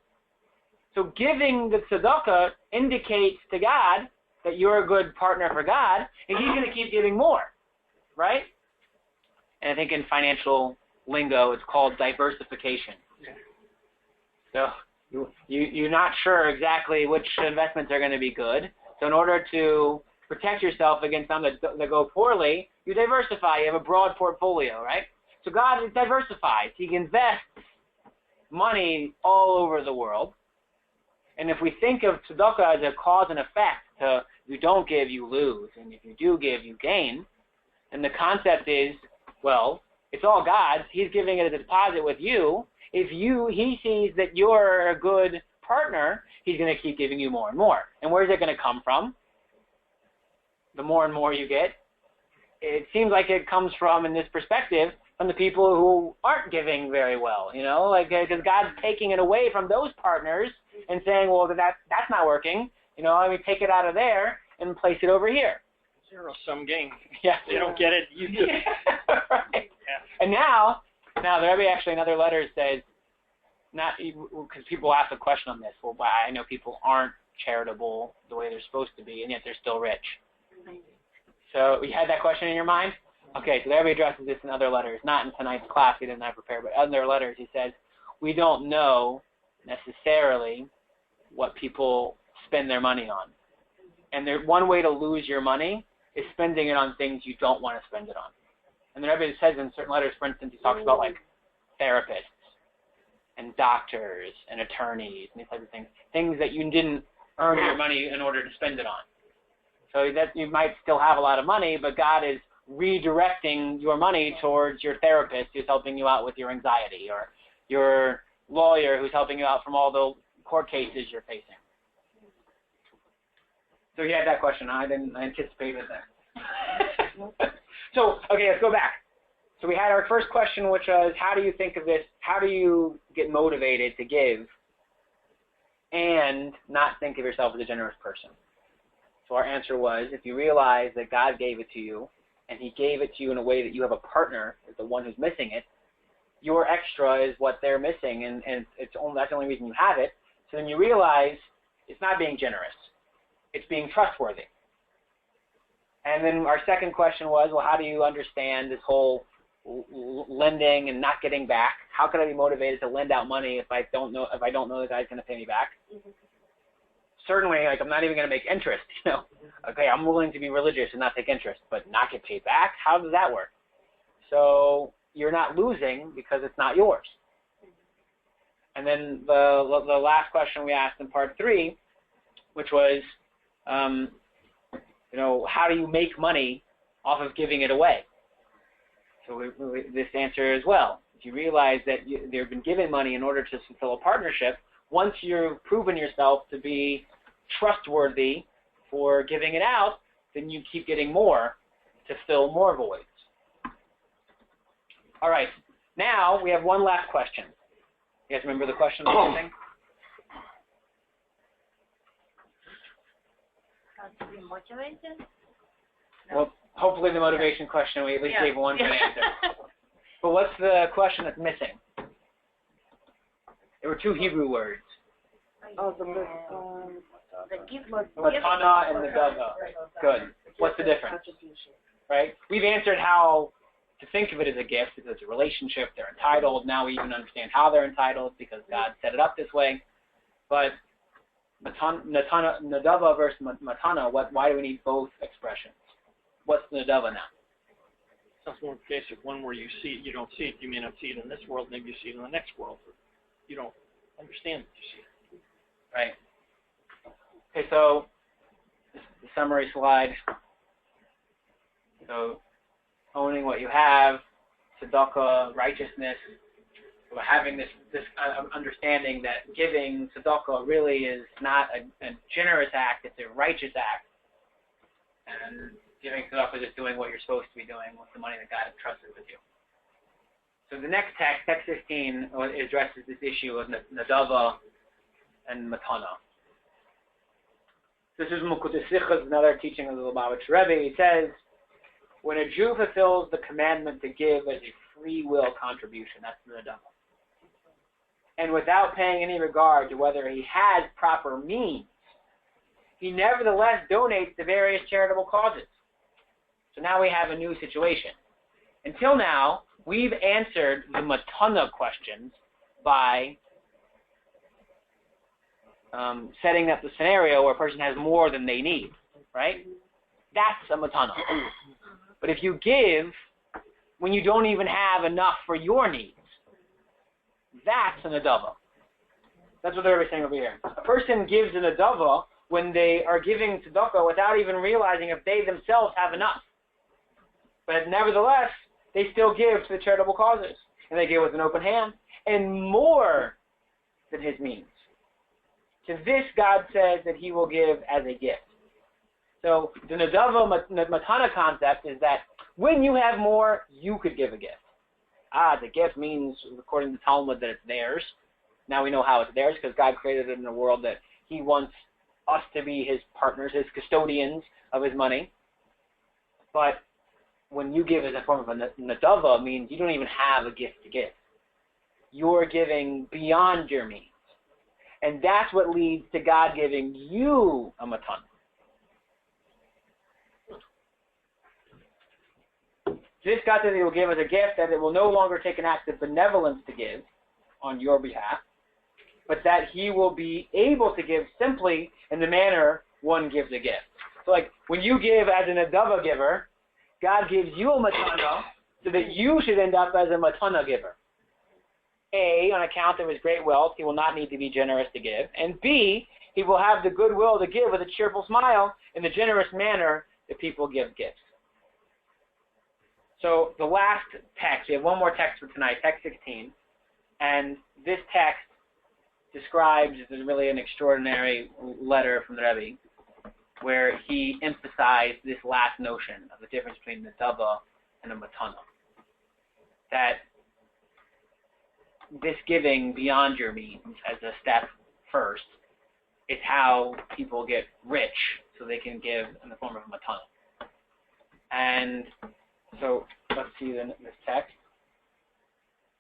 So giving the tzedakah indicates to God that you're a good partner for God, and He's going to keep giving more, right? And I think in financial lingo, it's called diversification. So you're not sure exactly which investments are going to be good. So in order to protect yourself against some that go poorly, you diversify. You have a broad portfolio, right? So God diversifies. He invests money all over the world. And if we think of tzedakah as a cause and effect, if you don't give, you lose, and if you do give, you gain, and the concept is, well, it's all God's. He's giving it as a deposit with you. If he sees that you're a good partner, he's going to keep giving you more and more. And where's it going to come from? The more and more you get. It seems like it comes from, in this perspective, from the people who aren't giving very well, because God's taking it away from those partners and saying, well, that's not working. Let me take it out of there and place it over here. Zero-sum game. Yeah. They don't get it. You do. Right. Yeah. And now the Rebbe actually another letter says, not because people ask a question on this. Well, I know people aren't charitable the way they're supposed to be, and yet they're still rich. So you had that question in your mind? Okay, so the Rebbe addresses this in other letters, not in tonight's class. He didn't have prepared, but other letters. He says, we don't know necessarily what people spend their money on. And one way to lose your money is spending it on things you don't want to spend it on. And the Rebbe says in certain letters, for instance, he talks about like therapists and doctors and attorneys and these types of things that you didn't earn your money in order to spend it on. So that you might still have a lot of money, but God is redirecting your money towards your therapist who's helping you out with your anxiety, or your lawyer who's helping you out from all the court cases you're facing. So you had that question. I didn't anticipate it there. So, okay, let's go back. So we had our first question, which was, how do you think of this? How do you get motivated to give and not think of yourself as a generous person? So our answer was, if you realize that God gave it to you, and he gave it to you in a way that you have a partner, is the one who's missing it, your extra is what they're missing, and that's the only reason you have it. So then you realize it's not being generous. It's being trustworthy. And then our second question was, well, how do you understand this whole lending and not getting back? How could I be motivated to lend out money if I don't know the guy's going to pay me back? Certainly, I'm not even going to make interest. Okay, I'm willing to be religious and not take interest, but not get paid back. How does that work? So you're not losing because it's not yours. And then the last question we asked in part 3, which was, how do you make money off of giving it away? So this answer as well. If you realize that you've been given money in order to fulfill a partnership, once you've proven yourself to be trustworthy for giving it out, then you keep getting more to fill more voids. All right. Now we have one last question. You guys remember the question? How to be motivated? No. Well, hopefully the motivation question, we at least gave one good answer. But what's the question that's missing? There were 2 Hebrew words. Oh, the gift. Matana and the Dava. Good. What's the difference? Right? We've answered how to think of it as a gift because it's a relationship. They're entitled. Now we even understand how they're entitled because God set it up this way. But Nadava versus Matana, why do we need both expressions? What's the Nadava now? Sounds more basic. One where you see it, you don't see it. You may not see it in this world. Maybe you see it in the next world. You don't understand that you see it. Right. Okay, so the summary slide. So owning what you have, tzedakah, righteousness, having this understanding that giving tzedakah really is not a generous act, it's a righteous act. And giving tzedakah is just doing what you're supposed to be doing with the money that God entrusted with you. So the next text 15, addresses this issue of Nadava and Matana. This is Mukutei Sichos, another teaching of the Lubavitch Rebbe. He says, when a Jew fulfills the commandment to give as a free will contribution, that's the Nadava, and without paying any regard to whether he has proper means, he nevertheless donates to various charitable causes. So now we have a new situation. Until now, we've answered the Matana questions by setting up the scenario where a person has more than they need, right? that's a matana. But if you give when you don't even have enough for your needs, that's an adava. That's what they're saying over here. A person gives an adava when they are giving tzedakah without even realizing if they themselves have enough. But nevertheless, they still give to the charitable causes. And they give with an open hand. And more than his means. To this, God says that he will give as a gift. So the nadava matana concept is that when you have more, you could give a gift. The gift means, according to Talmud, that it's theirs. Now we know how it's theirs because God created it in a world that he wants us to be his partners, his custodians of his money. But when you give as a form of a nadava, means you don't even have a gift to give. You're giving beyond your means. And that's what leads to God giving you a matana. This God says he will give as a gift, that it will no longer take an act of benevolence to give on your behalf, but that he will be able to give simply in the manner one gives a gift. So like when you give as an adava giver, God gives you a matana so that you should end up as a matana giver. A, on account of his great wealth, he will not need to be generous to give. And B, he will have the goodwill to give with a cheerful smile in the generous manner that people give gifts. So the last text, we have one more text for tonight, text 16. And this text describes, this is really an extraordinary letter from the Rebbe, where he emphasized this last notion of the difference between the nadava and a matana. That this giving beyond your means as a step first is how people get rich so they can give in the form of a matana. And so let's see this text.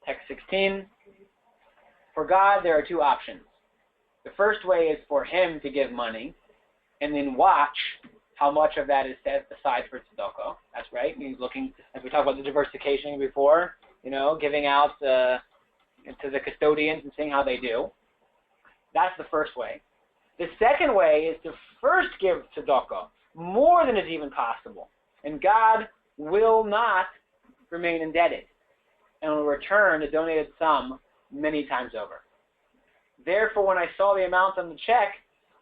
Text 16. For God, there are two options. The first way is for him to give money and then watch how much of that is set aside for tzedakah. That's right. He's looking, as we talked about the diversification before, giving out to the custodians and seeing how they do. That's the first way. The second way is to first give tzedakah, more than is even possible. And God will not remain indebted and will return the donated sum many times over. Therefore, when I saw the amount on the check,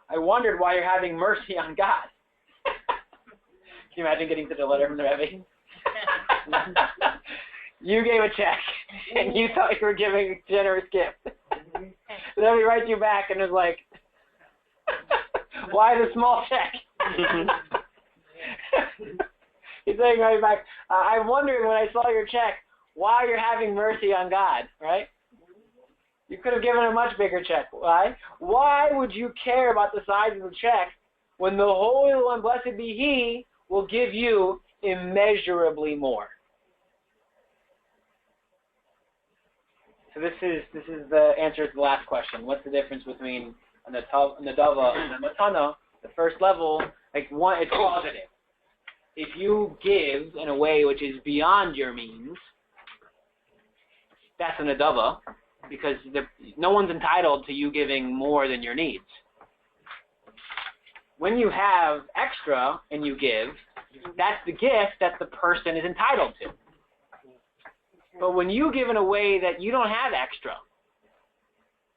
I wondered why you're having mercy on God. Can you imagine getting such a letter from the Rebbe? You gave a check, and you thought you were giving a generous gift. Then he writes you back and is like, why the small check? He's saying right back, I'm wondering when I saw your check, why you're having mercy on God, right? You could have given a much bigger check. Why? Why would you care about the size of the check when the Holy One, blessed be He, will give you immeasurably more? So this is the answer to the last question. What's the difference between a nadava and a matana? The first level, it's positive. If you give in a way which is beyond your means, that's a nadava, because no one's entitled to you giving more than your needs. When you have extra and you give, that's the gift that the person is entitled to. But when you give in a way that you don't have extra,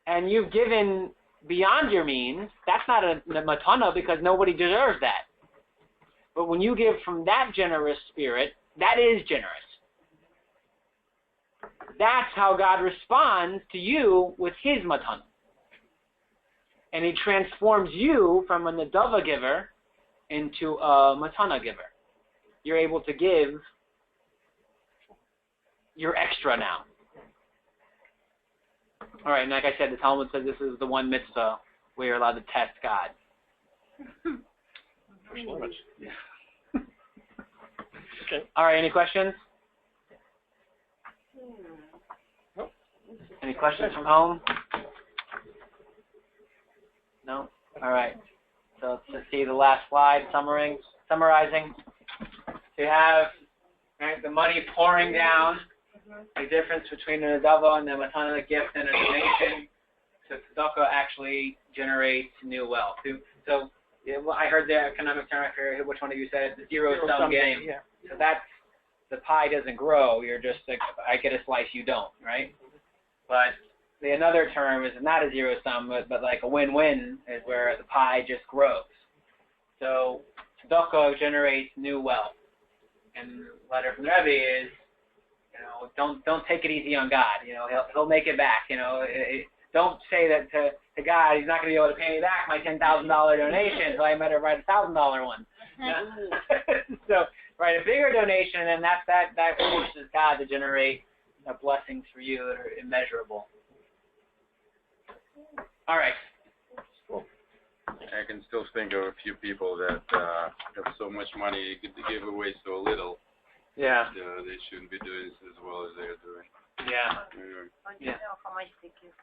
and you've given beyond your means, that's not a matana because nobody deserves that. But when you give from that generous spirit, that is generous. That's how God responds to you with his matana. And he transforms you from a nadava giver into a matana giver. You're able to give your extra now. All right, and like I said, the Talmud says this is the one mitzvah where you're allowed to test God. First limits. Yeah. Okay. All right, any questions? Nope. Any questions from home? No? All right. So let's see the last slide, summarizing. So you have the money pouring down, the difference between a nadava and the matana, a gift and a donation. So tzedakah actually generates new wealth. So Yeah, well, I heard the economic term. I forget which one of you said it, the zero-sum game. Yeah. So that's the pie doesn't grow. You're just like, I get a slice, you don't, right? But another term is not a zero-sum, but like a win-win is where the pie just grows. So tzedakah generates new wealth. And the letter from the Rebbe is, don't take it easy on God. He'll make it back. Don't say that to God, he's not going to be able to pay me back my $10,000 donation, so I better write a $1,000 one. So write a bigger donation, and that forces God to generate blessings for you that are immeasurable. All right. I can still think of a few people that have so much money to give away so little. Yeah. They shouldn't be doing as well as they're doing. Yeah. You know how much they give.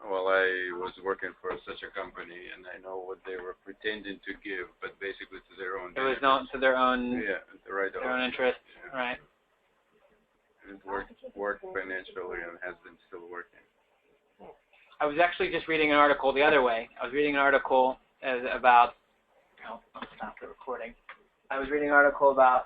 Well, I was working for such a company, and I know what they were pretending to give, but basically to their own. It was not to their own. Yeah, their own interest. Yeah. Right. It worked financially and has been still working. I was actually just reading an article the other way. I was reading an article about. I'll stop the recording. I was reading an article about